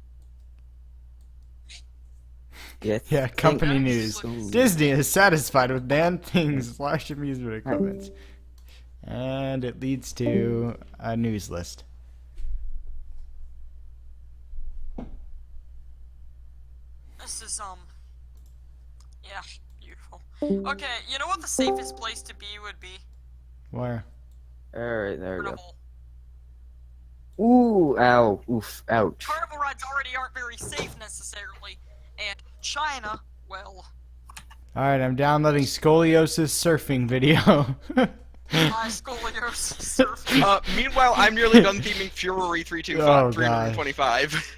Yeah, company news. Disney is satisfied with Dan Thing's large amusement equipment. And it leads to a news list. This is, yeah, beautiful. Okay, you know what the safest place to be would be? Where? Alright, there we go. Carnival. Ooh, ow, oof, ouch. Carnival rides already aren't very safe necessarily. And China, well... Alright, I'm downloading scoliosis surfing video. My scoliosis surfing. Meanwhile, I'm nearly done theming Fury 325.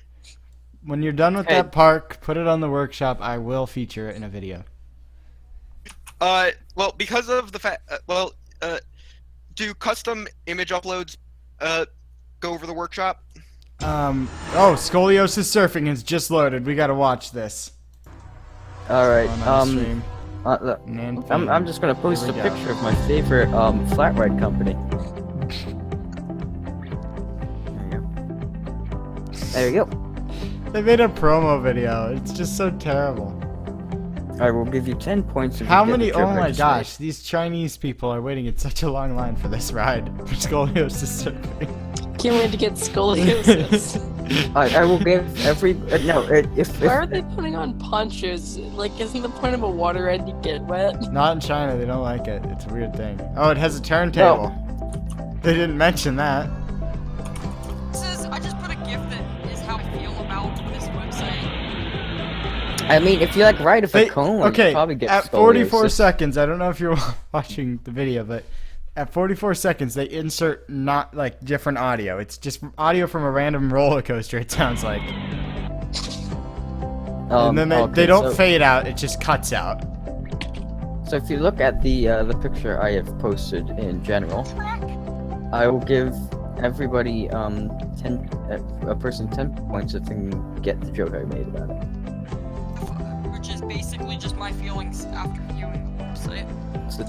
When you're done with that park, put it on the workshop. I will feature it in a video. Well, because of the fact, do custom image uploads, go over the workshop? Oh, scoliosis surfing has just loaded. We gotta watch this. Alright, stream. look, I'm just gonna post a picture of my favorite, flat ride company. There you go. They made a promo video. It's just so terrible. I will give you 10 points if How you get many? the joke Oh my right. gosh, these Chinese people are waiting in such a long line for this ride for scoliosis surfing. Can't wait to get scoliosis. I will give every no. If Why are they putting on ponchos? Like, isn't the point of a water ride to get wet? Not in China. They don't like it. It's a weird thing. Oh, it has a turntable. They didn't mention that. I just put a GIF that is how I feel about this website. I mean, if you like ride of a cone, Okay, you probably get at scoliosis. 44 seconds, I don't know if you're watching the video, but at 44 seconds, they insert not like different audio. It's just audio from a random roller coaster. It sounds like, and then they don't fade out. It just cuts out. So if you look at the picture I have posted in general, I will give everybody 10 a person 10 points if they can get the joke I made about it. Which is basically just my feelings after viewing the website. So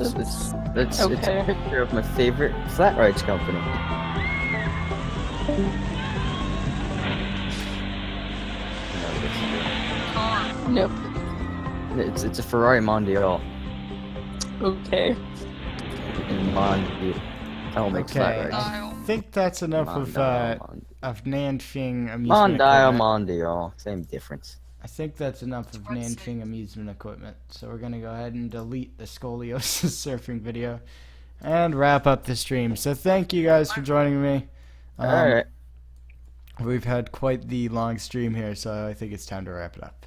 it's a picture of my favorite flat rides company. Nope. It's a Ferrari Mondial. Okay. Mondial makes flat Okay, rides. I think that's enough of Nanfing amusement Mondial, equipment. Mondial, same difference. I think that's enough of Nanfing amusement equipment. So we're gonna go ahead and delete the scoliosis surfing video and wrap up the stream. So thank you guys for joining me. Alright. We've had quite the long stream here, so I think it's time to wrap it up.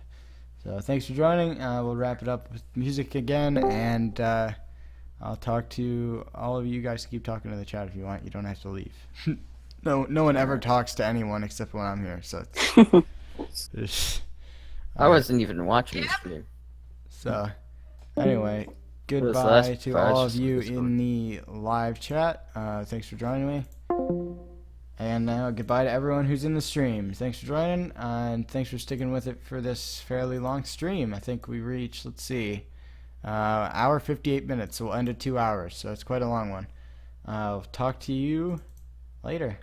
So thanks for joining. We'll wrap it up with music again, and I'll talk to all of you guys. Keep talking to the chat if you want. You don't have to leave. No one ever talks to anyone except when I'm here. So it's, I wasn't even watching the stream. So anyway, was goodbye last to batch all of you in the live chat. Thanks for joining me. And now goodbye to everyone who's in the stream. Thanks for joining, and thanks for sticking with it for this fairly long stream. I think we reached, let's see, hour 58 minutes, so we'll end at 2 hours, so it's quite a long one. I'll talk to you later.